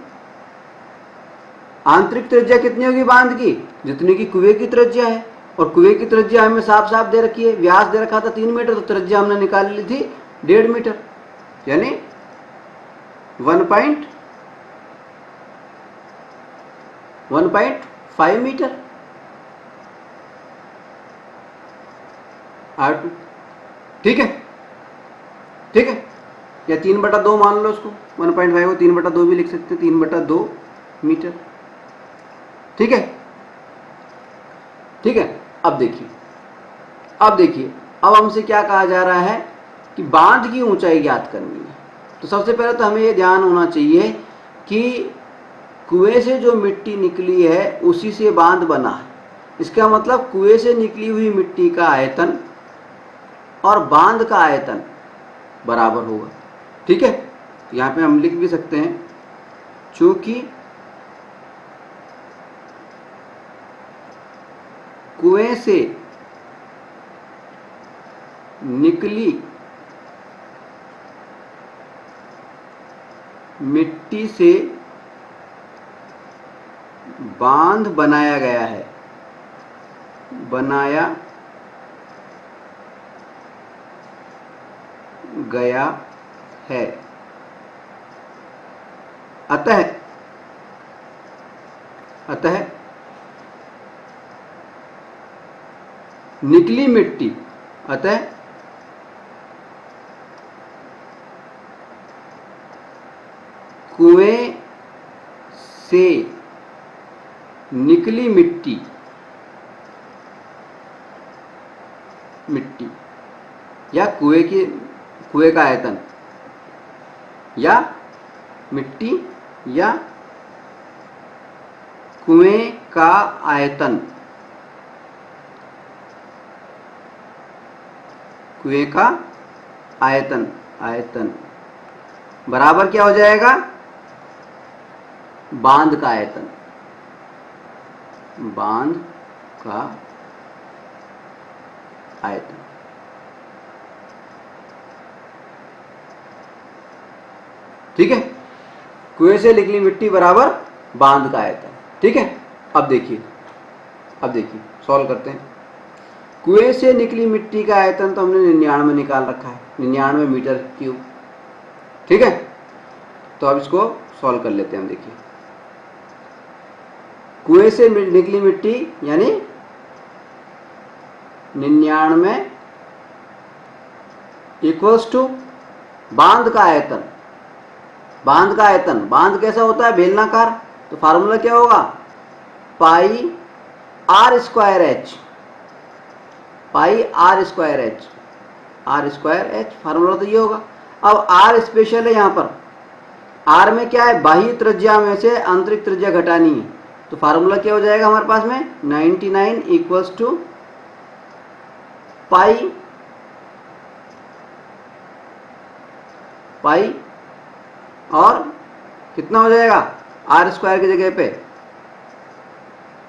Speaker 2: आंतरिक त्रिज्या कितनी होगी बांध की? जितनी की कुएं की त्रिज्या है। और कुएं की त्रिज्या हमें साफ साफ दे रखी है, व्यास दे रखा था 3 मीटर, तो त्रिज्या हमने निकाल ली थी 1.5 मीटर, यानी 1.5 मीटर R2। ठीक है, ठीक है, या 3/2 मान लो उसको, 1.5 को 3/2 भी लिख सकते हैं, 3/2 मीटर। ठीक है, ठीक है। अब देखिए, अब हमसे क्या कहा जा रहा है कि बांध की ऊंचाई ज्ञात करनी है। तो सबसे पहले तो हमें यह ध्यान होना चाहिए कि कुएं से जो मिट्टी निकली है उसी से बांध बना है। इसका मतलब कुएं से निकली हुई मिट्टी का आयतन और बांध का आयतन बराबर होगा। ठीक है, यहाँ पे हम लिख भी सकते हैं चूंकि कुएं से निकली मिट्टी से बांध बनाया गया है, बनाया गया है। अतः निकली मिट्टी, अतः कुएं से निकली मिट्टी या कुएं का आयतन या मिट्टी या कुएं का आयतन, कुएं का आयतन बराबर क्या हो जाएगा, बांध का आयतन, बांध का आयतन। ठीक है, कुएं से निकली मिट्टी बराबर बांध का आयतन। ठीक है, अब देखिए सॉल्व करते हैं। कुएं से निकली मिट्टी का आयतन तो हमने 99 निकाल रखा है, 99 मीटर क्यूब। ठीक है, तो अब इसको सॉल्व कर लेते हैं हम। देखिए, कुएं से निकली मिट्टी यानी 99 इक्वल्स टू बांध का आयतन। बांध कैसा होता है, बेलनाकार, तो फार्मूला क्या होगा, पाई आर स्क्वायर एच, फार्मूला तो ये होगा। अब आर स्पेशल है, यहाँ पर आर में क्या है, बाह्य त्रिज्या में से आंतरिक त्रिज्या घटानी है, तो फार्मूला क्या हो जाएगा हमारे पास में, 99 इक्वल्स टू पाई और कितना हो जाएगा, आर स्क्वायर की जगह पे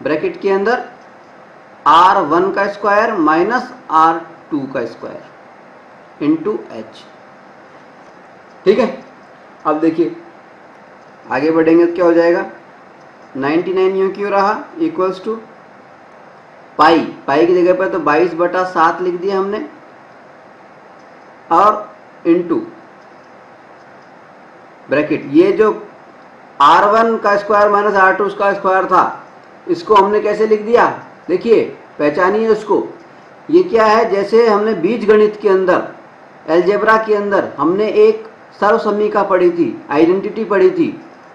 Speaker 2: ब्रैकेट के अंदर R1 का स्क्वायर माइनस R2 का स्क्वायर इंटू एच। ठीक है, अब देखिए आगे बढ़ेंगे तो क्या हो जाएगा, 99 यूं क्यों रहा, इक्वल्स टू पाई की जगह पर तो 22/7 लिख दिया हमने, और इंटू ब्रैकेट, ये जो R1 का स्क्वायर माइनस R2 का स्क्वायर था, इसको हमने कैसे लिख दिया, देखिए पहचानिए उसको। ये क्या है, जैसे हमने बीज गणित के अंदर, एलजेब्रा के अंदर हमने एक सर्वसमीका पढ़ी थी, आइडेंटिटी पढ़ी थी,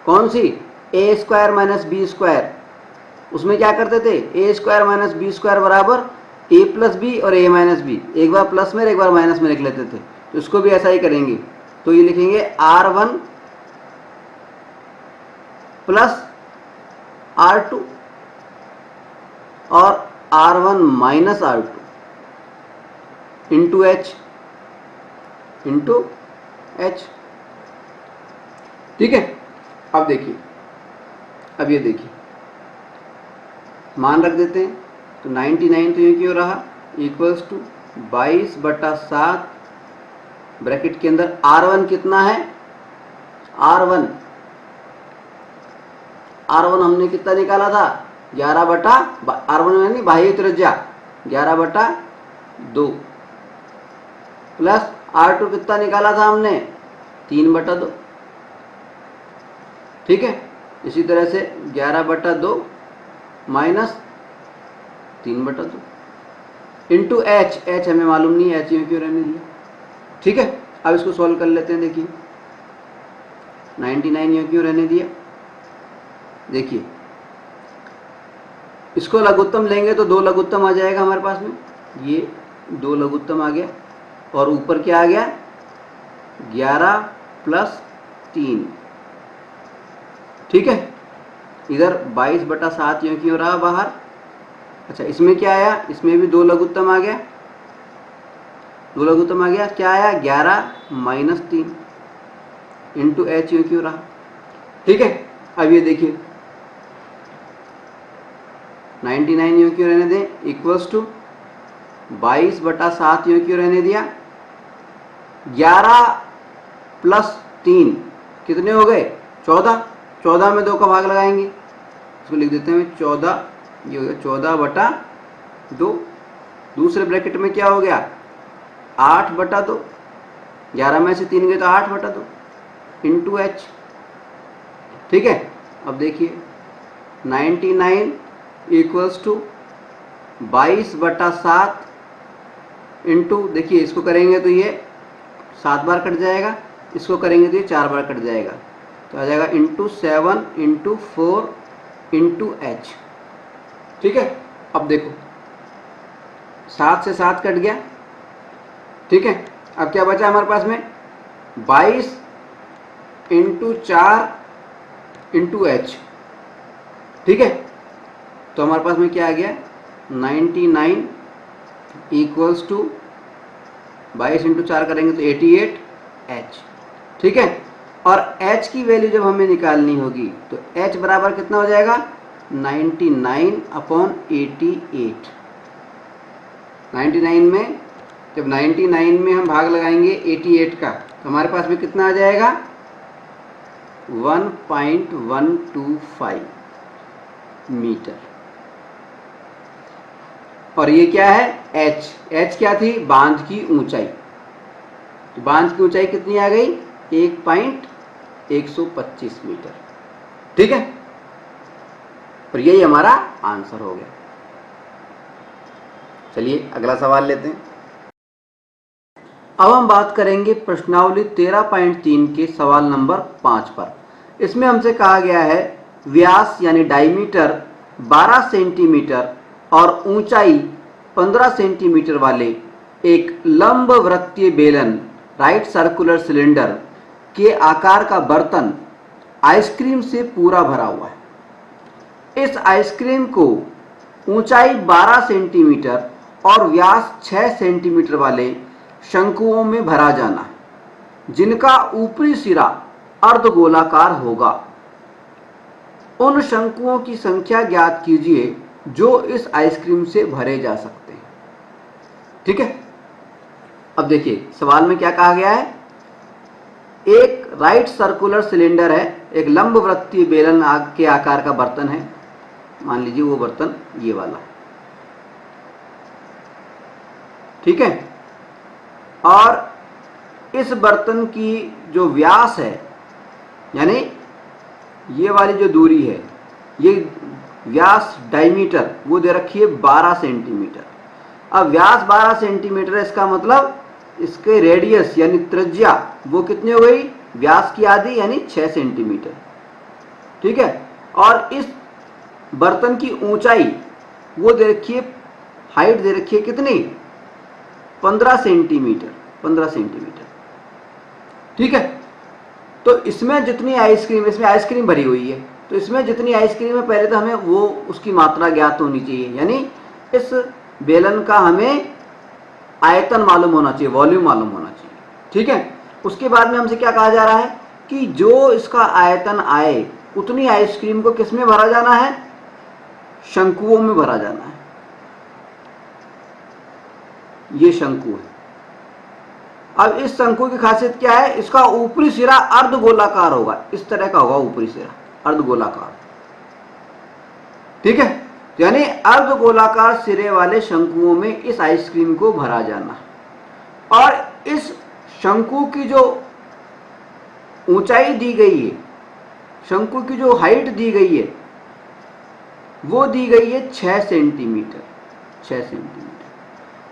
Speaker 2: कौन सी, ए स्क्वायर माइनस बी स्क्वायर। उसमें क्या करते थे, ए स्क्वायर माइनस बी स्क्वायर बराबर ए प्लस बी और ए माइनस बी, एक बार प्लस में एक बार माइनस में लिख लेते थे। तो उसको भी ऐसा ही करेंगे, तो ये लिखेंगे R1 प्लस R2 और R1 minus R2 into H. ठीक है, अब देखिए, अब ये देखिए मान रख देते हैं, तो 99 तो ये क्यों रहा, इक्वल्स टू 22/7 ब्रैकेट के अंदर R1 कितना है, R1 हमने कितना निकाला था, 11 R1 यानी बाह्य त्रिज्या 11/2 प्लस R2 कितना निकाला था हमने, 3/2। ठीक है, इसी तरह से 11/2 माइनस 3/2 इंटू एच हमें मालूम नहीं है, एच क्यों रहने दिया। ठीक है, अब इसको सॉल्व कर लेते हैं। देखिए 99 क्यों रहने दिया, देखिए इसको लघुत्तम लेंगे तो 2 लघुत्तम आ जाएगा हमारे पास में, ये 2 लघुत्तम आ गया, और ऊपर क्या आ गया, 11 + 3। ठीक है, इधर 22/7 यूं क्यों रहा बाहर। अच्छा, इसमें क्या आया, इसमें भी 2 लघुत्तम आ गया, क्या आया, 11 - 3। इंटू एच यूं क्यों रहा। ठीक है, अब ये देखिए 99 यूं क्यों रहने दें, इक्वल्स टू 22/7 यूं क्यों रहने दिया, 11 प्लस 3 कितने हो गए 14, 14 में 2 का भाग लगाएंगे, इसको लिख देते हैं 14, ये हो गया 14/2, दूसरे ब्रैकेट में क्या हो गया 8/2, 11 में से 3 गए तो 8/2 इंटू एच। ठीक है, अब देखिए 99 इक्वल्स टू 22/7 इंटू, देखिए इसको करेंगे तो ये 7 बार कट जाएगा, इसको करेंगे तो ये 4 बार कट जाएगा, तो आ जाएगा इंटू 7 इंटू 4 इंटू एच। ठीक है, अब देखो 7 से 7 कट गया। ठीक है, अब क्या बचा हमारे पास में 22 इंटू 4 इंटू एच। ठीक है, तो हमारे पास में क्या आ गया 99 इक्वल्स टू 22 इंटू 4 करेंगे तो 88 एच। ठीक है, और एच की वैल्यू जब हमें निकालनी होगी तो एच बराबर कितना हो जाएगा 99/88। 99 में जब 99 में हम भाग लगाएंगे 88 का तो हमारे पास में कितना आ जाएगा 1.125 मीटर। और ये क्या है एच, एच क्या थी बांध की ऊंचाई, तो बांध की ऊंचाई कितनी आ गई 1.125 मीटर। ठीक है, और यही हमारा आंसर हो गया। चलिए अगला सवाल लेते हैं। अब हम बात करेंगे प्रश्नावली 13.3 के सवाल नंबर 5 पर। इसमें हमसे कहा गया है व्यास यानी डायमीटर 12 सेंटीमीटर और ऊंचाई 15 सेंटीमीटर वाले एक लंबवृत्तीय बेलन राइट सर्कुलर सिलेंडर के आकार का बर्तन आइसक्रीम से पूरा भरा हुआ है। इस आइसक्रीम को ऊंचाई 12 सेंटीमीटर और व्यास 6 सेंटीमीटर वाले शंकुओं में भरा जाना है, जिनका ऊपरी सिरा अर्धगोलाकार होगा। उन शंकुओं की संख्या ज्ञात कीजिए जो इस आइसक्रीम से भरे जा सकते हैं। ठीक है, अब देखिए सवाल में क्या कहा गया है, एक राइट सर्कुलर सिलेंडर है, एक लंबवृत्तीय बेलन के आकार का बर्तन है, मान लीजिए वो बर्तन ये वाला। ठीक है, और इस बर्तन की जो व्यास है यानी ये वाली जो दूरी है, ये व्यास डायमीटर वो दे रखी है 12 सेंटीमीटर। अब व्यास 12 सेंटीमीटर है, इसका मतलब इसके रेडियस यानी त्रिज्या वो कितनी हो गई व्यास की आधी यानी 6 सेंटीमीटर। ठीक है, और इस बर्तन की ऊंचाई वो दे रखी है, हाइट दे रखी है कितनी 15 सेंटीमीटर, 15 सेंटीमीटर। ठीक है, तो इसमें जितनी आइसक्रीम, इसमें आइसक्रीम भरी हुई है, तो इसमें जितनी आइसक्रीम है पहले तो हमें वो उसकी मात्रा ज्ञात होनी चाहिए, यानी इस बेलन का हमें आयतन मालूम होना चाहिए, वॉल्यूम मालूम होना चाहिए। ठीक है, उसके बाद में हमसे क्या कहा जा रहा है कि जो इसका आयतन आए उतनी आइसक्रीम को किस में भरा जाना है, शंकुओं में भरा जाना है। ये शंकु है। अब इस शंकु की खासियत क्या है, इसका ऊपरी सिरा अर्धगोलाकार होगा, इस तरह का होगा ऊपरी सिरा अर्धगोलाकार। ठीक है, यानी अर्धगोलाकार सिरे वाले शंकुओं में इस आइसक्रीम को भरा जाना। और इस शंकु की जो ऊंचाई दी गई है, शंकु की जो हाइट दी गई है वो दी गई है 6 सेंटीमीटर, 6 सेंटीमीटर।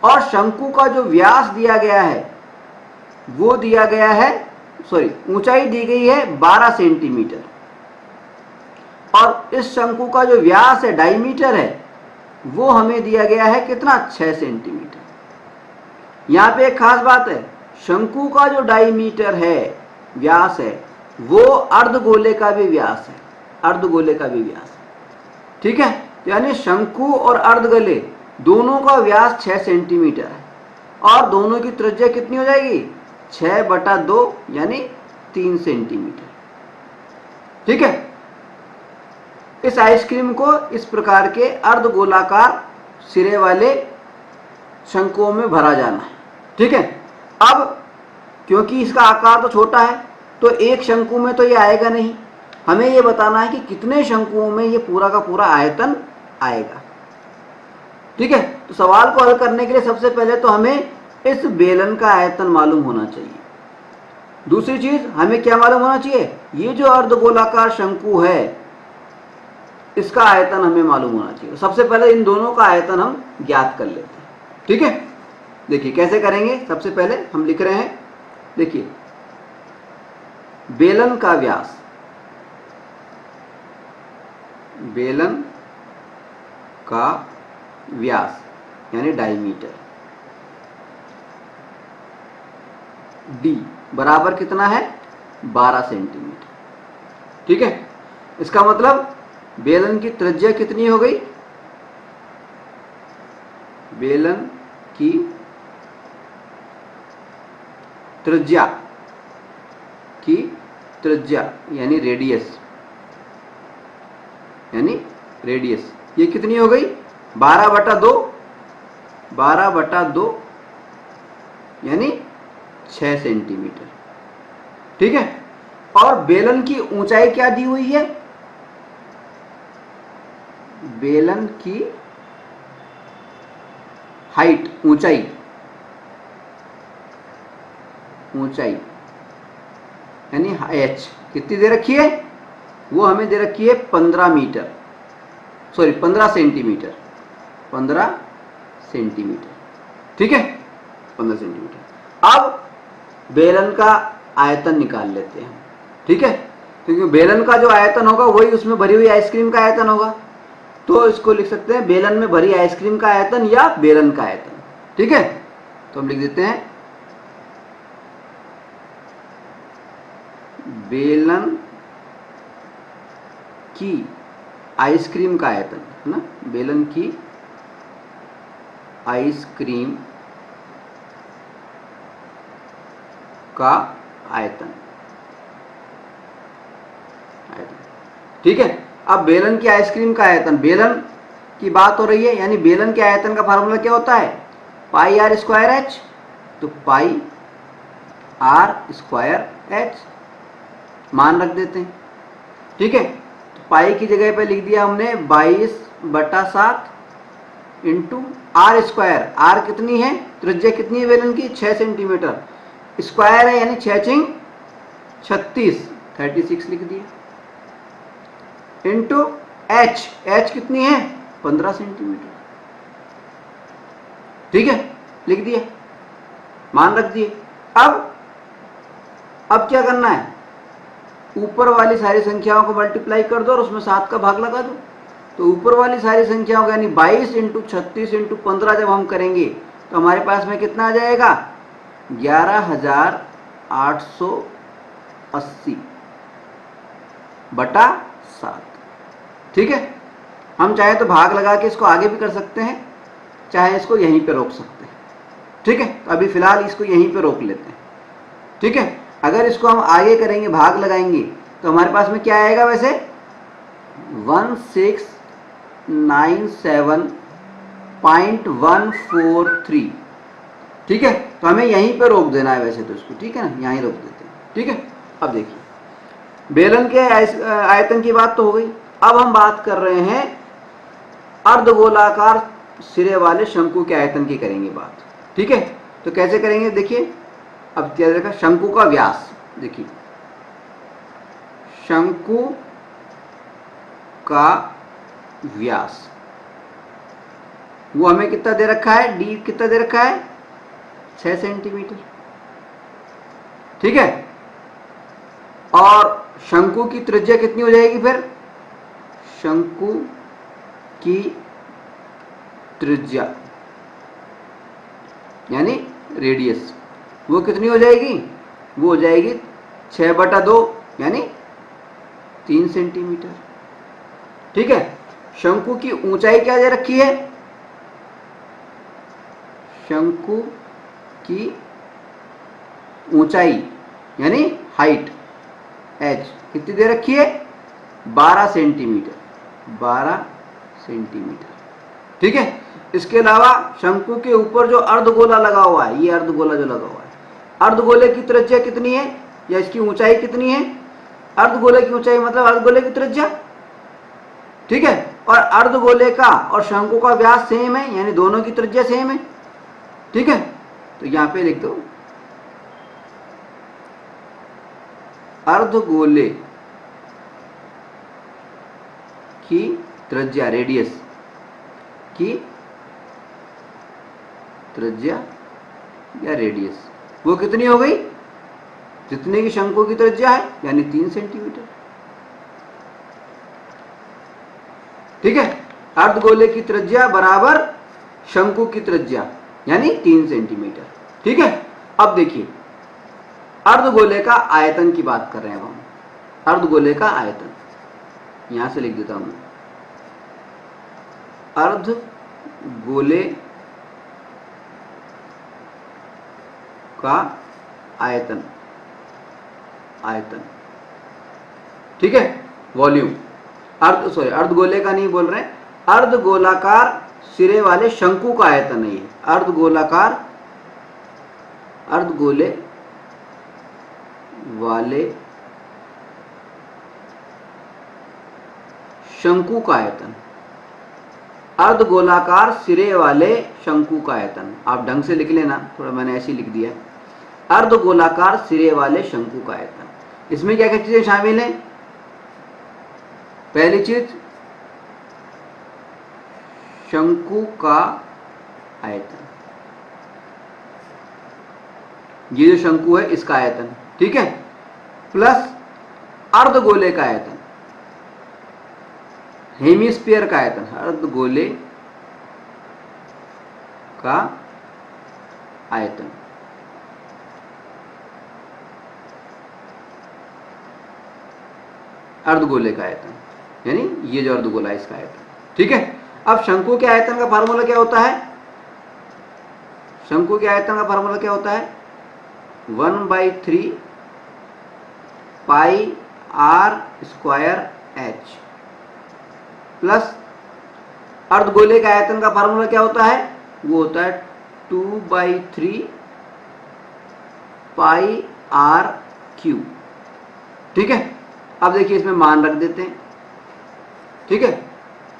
Speaker 2: और शंकु का जो व्यास दिया गया है वो दिया गया है, सॉरी ऊंचाई दी गई है 12 सेंटीमीटर। और इस शंकु का जो व्यास है डायमीटर है वो हमें दिया गया है कितना 6 सेंटीमीटर। यहाँ पे एक खास बात है, शंकु का जो डायमीटर है व्यास है वो अर्धगोले का भी व्यास है, अर्धगोले का भी व्यास है। ठीक है, यानी शंकु और अर्धगोले दोनों का व्यास 6 सेंटीमीटर है और दोनों की त्रिज्या कितनी हो जाएगी 6/2 यानी 3 सेंटीमीटर। ठीक है, इस आइसक्रीम को इस प्रकार के अर्धगोलाकार सिरे वाले शंकुओं में भरा जाना है। ठीक है, अब क्योंकि इसका आकार तो छोटा है तो एक शंकु में तो ये आएगा नहीं, हमें ये बताना है कि कितने शंकुओं में ये पूरा का पूरा आयतन आएगा। ठीक है, तो सवाल को हल करने के लिए सबसे पहले तो हमें इस बेलन का आयतन मालूम होना चाहिए। दूसरी चीज हमें क्या मालूम होना चाहिए, ये जो अर्धगोलाकार शंकु है इसका आयतन हमें मालूम होना चाहिए। सबसे पहले इन दोनों का आयतन हम ज्ञात कर लेते हैं। ठीक है, देखिए कैसे करेंगे। सबसे पहले हम लिख रहे हैं, देखिए बेलन का व्यास, बेलन का व्यास यानी डायमीटर, डी बराबर कितना है 12 सेंटीमीटर। ठीक है, इसका मतलब बेलन की त्रिज्या कितनी हो गई, बेलन की त्रिज्या यानी रेडियस, ये कितनी हो गई 12/2 यानी 6 सेंटीमीटर। ठीक है, और बेलन की ऊंचाई क्या दी हुई है, बेलन की हाइट, ऊंचाई यानी h कितनी दे रखी है, वो हमें दे रखी है 15 सेंटीमीटर। ठीक है, 15 सेंटीमीटर। अब बेलन का आयतन निकाल लेते हैं। ठीक है, क्योंकि बेलन का जो आयतन होगा वही उसमें भरी हुई आइसक्रीम का आयतन होगा, तो इसको लिख सकते हैं बेलन में भरी आइसक्रीम का आयतन या बेलन का आयतन। ठीक है, तो हम लिख देते हैं बेलन की आइसक्रीम का आयतन, है ना, बेलन की आइसक्रीम का आयतन। ठीक है, अब बेलन की आइसक्रीम का आयतन, बेलन की बात हो रही है, यानी बेलन के आयतन का फार्मूला क्या होता है, पाई आर स्क्वायर एच। तो पाई आर स्क्वायर एच मान रख देते हैं। ठीक है, तो पाई की जगह पे लिख दिया हमने 22/7 इंटू आर स्क्वायर। आर कितनी है, त्रिज्या कितनी है बेलन की 6 सेंटीमीटर, स्क्वायर है यानी 6 × 36 36 लिख दिया, इंटू एच, एच कितनी है 15 सेंटीमीटर। ठीक है, लिख दिया, मान रख दिए। अब क्या करना है, ऊपर वाली सारी संख्याओं को मल्टीप्लाई कर दो और उसमें 7 का भाग लगा दो। तो ऊपर वाली सारी संख्याओं का यानी 22 × 36 × 15 जब हम करेंगे तो हमारे पास में कितना आ जाएगा 11,880/7। ठीक है, हम चाहे तो भाग लगा के इसको आगे भी कर सकते हैं, चाहे इसको यहीं पे रोक सकते हैं। ठीक है, तो अभी फिलहाल इसको यहीं पे रोक लेते हैं। ठीक है, अगर इसको हम आगे करेंगे, भाग लगाएंगे, तो हमारे पास में क्या आएगा, वैसे 1697.143। ठीक है, तो हमें यहीं पे रोक देना है वैसे तो इसको। ठीक है ना, यहीं रोक देते हैं। ठीक है, अब देखिए बेलन के आयतन की बात तो हो गई। अब हम बात कर रहे हैं अर्धगोलाकार सिरे वाले शंकु के आयतन की करेंगे बात। ठीक है, तो कैसे करेंगे, देखिए अब क्या देखा, शंकु का व्यास, देखिए शंकु का व्यास वो हमें कितना दे रखा है, डी कितना दे रखा है 6 सेंटीमीटर। ठीक है, और शंकु की त्रिज्या कितनी हो जाएगी, फिर शंकु की त्रिज्या यानी रेडियस वो कितनी हो जाएगी, वो हो जाएगी 6/2 यानी 3 सेंटीमीटर। ठीक है, शंकु की ऊंचाई क्या दे रखी है, शंकु की ऊंचाई यानी हाइट एच कितनी दे रखी है 12 सेंटीमीटर, 12 सेंटीमीटर। ठीक है। इसके अलावा शंकु के ऊपर जो अर्धगोला लगा हुआ है, ये अर्धगोला जो लगा हुआ है, अर्धगोले की त्रिज्या कितनी है या इसकी ऊंचाई कितनी है? अर्धगोले की ऊंचाई मतलब अर्धगोले की त्रिज्या। ठीक है। और अर्धगोले का और शंकु का व्यास सेम है, यानी दोनों की त्रिज्या सेम है। ठीक है। तो यहां पे लिख दो अर्धगोले की त्रिज्या, रेडियस की त्रिज्या या रेडियस वो कितनी हो गई? जितने की शंकु की त्रिज्या है, यानी 3 सेंटीमीटर। ठीक है। अर्धगोले की त्रिज्या बराबर शंकु की त्रिज्या यानी 3 सेंटीमीटर। ठीक है। अब देखिए अर्धगोले का आयतन की बात कर रहे हैं हम। अर्धगोले का आयतन यहां से लिख देता हूं मैं, अर्धगोले का आयतन, आयतन। ठीक है। वॉल्यूम, अर्धगोले का नहीं बोल रहे हैं, अर्धगोलाकार सिरे वाले शंकु का आयतन नहीं है, अर्धगोलाकार, अर्धगोले वाले शंकु का आयतन, अर्धगोलाकार सिरे वाले शंकु का आयतन। आप ढंग से लिख लेना, थोड़ा मैंने ऐसे ही लिख दिया, अर्धगोलाकार सिरे वाले शंकु का आयतन। इसमें क्या क्या चीजें शामिल हैं? पहली चीज शंकु का आयतन, ये जो शंकु है इसका आयतन। ठीक है। प्लस अर्धगोले का आयतन, हेमिस्फीयर का आयतन, अर्धगोले का आयतन। अर्धगोले का आयतन यानी ये जो अर्धगोला है इसका आयतन। ठीक है। अब शंकु के आयतन का फार्मूला क्या होता है? शंकु के आयतन का फार्मूला क्या होता है? 1/3 पाई आर स्क्वायर एच, प्लस अर्धगोले का आयतन का फार्मूला क्या होता है? वो होता है 2/3 पाई आर क्यू। ठीक है। अब देखिए इसमें मान रख देते हैं। ठीक है।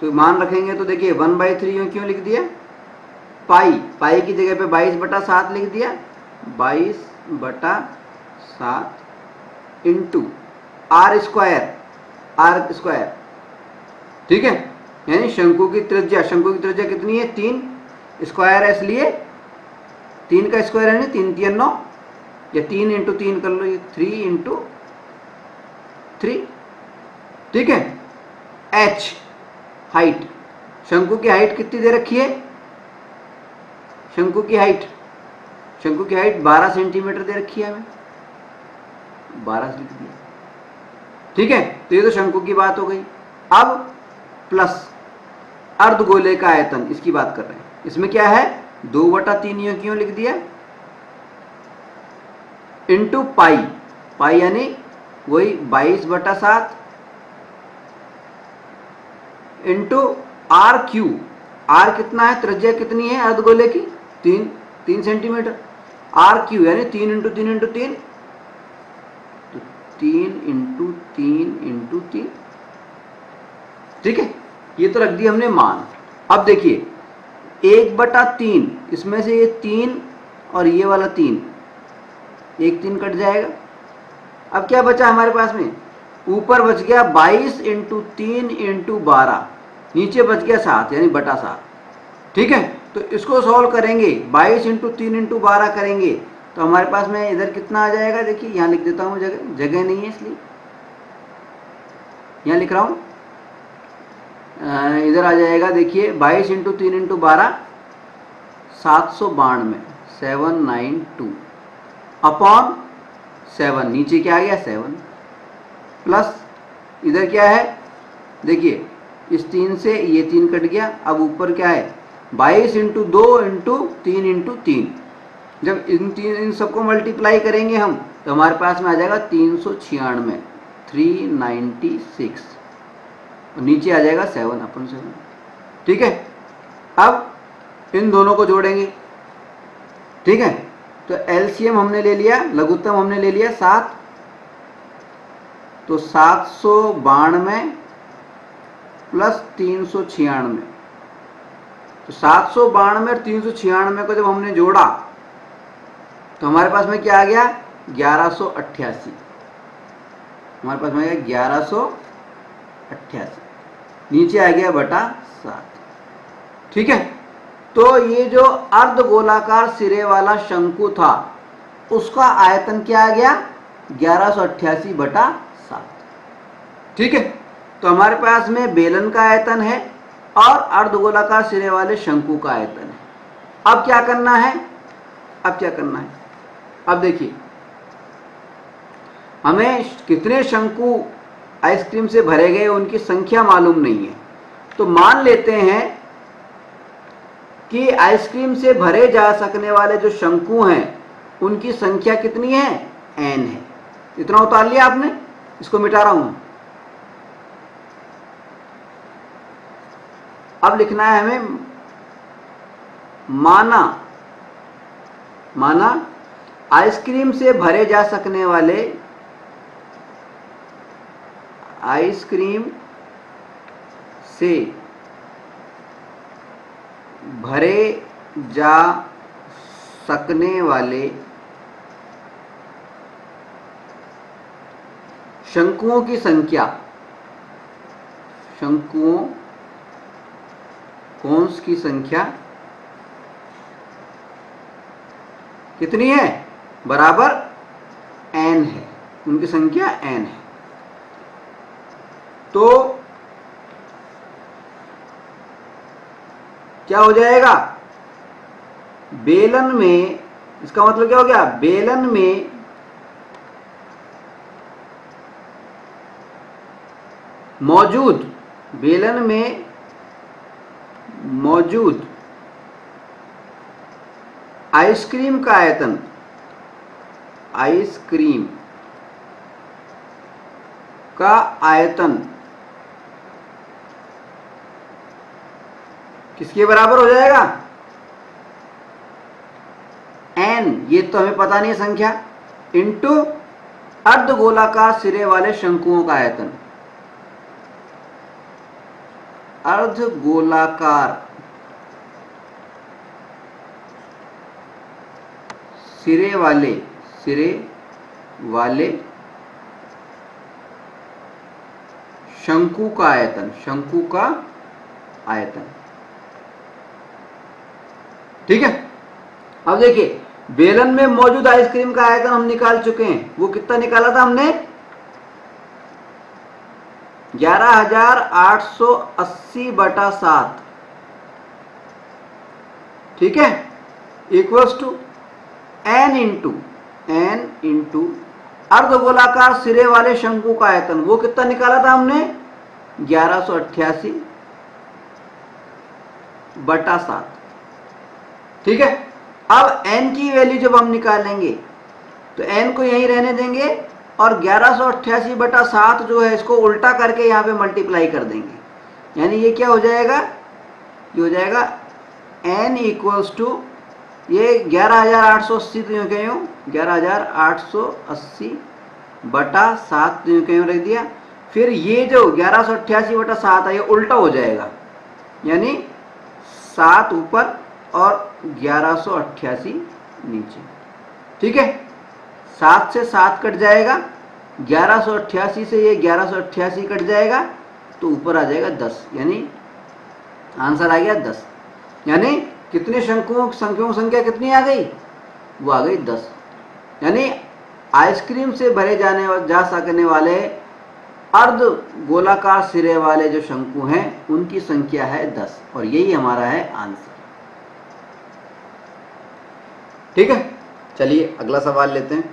Speaker 2: तो मान रखेंगे तो देखिए 1/3 क्यों लिख दिया? पाई की जगह पे 22/7 लिख दिया, 22/7 इंटू आर स्क्वायर। ठीक है। यानी शंकु की त्रिज्या कितनी है? 3 स्क्वायर है, इसलिए 3 का स्क्वायर है, 3 3 9, या 3 इंटू 3 कर लो, ये 3 इंटू 3। ठीक है। एच हाइट, शंकु की हाइट कितनी दे रखी है? शंकु की हाइट 12 सेंटीमीटर दे रखी है हमें, 12 लिख दिया। ठीक है। तो ये तो शंकु की बात हो गई। अब प्लस अर्धगोले का आयतन, इसकी बात कर रहे हैं। इसमें क्या है? 2/3 क्यों लिख दिया? इंटू पाई यानी वही 22/7 इंटू आर क्यू। आर कितना है? त्रिज्या कितनी है अर्धगोले की? 3 सेंटीमीटर। आर क्यू यानी 3 इंटू 3 इंटू 3, तो 3 इंटू 3 इंटू 3। ठीक है। ये तो रख दिया हमने मान। अब देखिए 1/3, इसमें से ये 3 और ये वाला 3, 1 3 कट जाएगा। अब क्या बचा हमारे पास में? ऊपर बच गया 22 इंटू 3 इंटू 12, नीचे बच गया 7 यानी बटा 7। ठीक है। तो इसको सॉल्व करेंगे, 22 इंटू 3 इंटू 12 करेंगे तो हमारे पास में इधर कितना आ जाएगा? देखिए यहाँ लिख देता हूँ, जगह नहीं है इसलिए यहाँ लिख रहा हूँ। इधर आ जाएगा, देखिए 22 इंटू 3 इंटू 12 792, 792 अपॉन 7, नीचे क्या आ गया? 7, प्लस इधर क्या है? देखिए इस 3 से ये 3 कट गया। अब ऊपर क्या है? 22 इंटू 2 इंटू 3 इंटू 3। जब इन सबको मल्टीप्लाई करेंगे हम तो हमारे पास में आ जाएगा 396। 396, नीचे आ जाएगा 7/7। ठीक है, अब इन दोनों को जोड़ेंगे। ठीक है, तो एलसीएम हमने ले लिया, लघुत्तम हमने ले लिया 7, तो 792 प्लस 396, तो 792 और 396 को जब हमने जोड़ा तो हमारे पास में क्या आ गया, 1188। हमारे पास में आ गया 1188, नीचे आ गया बटा 7। ठीक है, तो ये जो अर्धगोलाकार सिरे वाला शंकु था उसका आयतन क्या आ गया, 1188/7। ठीक है, तो हमारे पास में बेलन का आयतन है और अर्धगोलाकार सिरे वाले शंकु का आयतन है। अब क्या करना है, अब देखिए हमें कितने शंकु आइसक्रीम से भरे गए उनकी संख्या मालूम नहीं है, तो मान लेते हैं कि आइसक्रीम से भरे जा सकने वाले जो शंकु हैं उनकी संख्या कितनी है, n है। इतना उतार लिया आपने, इसको मिटा रहा हूं। अब लिखना है हमें माना आइसक्रीम से भरे जा सकने वाले, आइसक्रीम से भरे जा सकने वाले शंकुओं की संख्या, कोन्स की संख्या कितनी है, बराबर n है, उनकी संख्या n है। तो क्या हो जाएगा, बेलन में, इसका मतलब क्या हो गया, बेलन में मौजूद आइसक्रीम का आयतन, आइसक्रीम का आयतन किसके बराबर हो जाएगा, n, ये तो हमें पता नहीं है संख्या, इंटू अर्धगोलाकार सिरे वाले शंकुओं का आयतन। अर्धगोलाकार सिरे वाले शंकु का आयतन। ठीक है, अब देखिए बेलन में मौजूद आइसक्रीम का आयतन हम निकाल चुके हैं। वो कितना निकाला था हमने, 11,880/7। ठीक है, इक्वल्स टू n इंटू अर्धगोलाकार सिरे वाले शंकु का आयतन, वो कितना निकाला था हमने, 1188/7। ठीक है, अब n की वैल्यू जब हम निकालेंगे तो n को यहीं रहने देंगे और 1188/7 जो है इसको उल्टा करके यहाँ पे मल्टीप्लाई कर देंगे। यानी ये क्या हो जाएगा, ये हो जाएगा n इक्वल्स टू, ये 11,880 तो यूँ कहीं 11,880/7 तो यूँ कहीं रख दिया। फिर ये जो 1188/7 है ये उल्टा हो जाएगा, यानी 7 ऊपर और 1188 नीचे। ठीक है, 7 से 7 कट जाएगा, 1188 से ये 1188 कट जाएगा तो ऊपर आ जाएगा 10, यानी आंसर आ गया 10। यानी कितने शंकुओं की संख्या कितनी आ गई, वो आ गई 10। यानी आइसक्रीम से भरे जा सकने वाले अर्ध गोलाकार सिरे वाले जो शंकु हैं उनकी संख्या है 10 और यही हमारा है आंसर। ठीक है, चलिए अगला सवाल लेते हैं।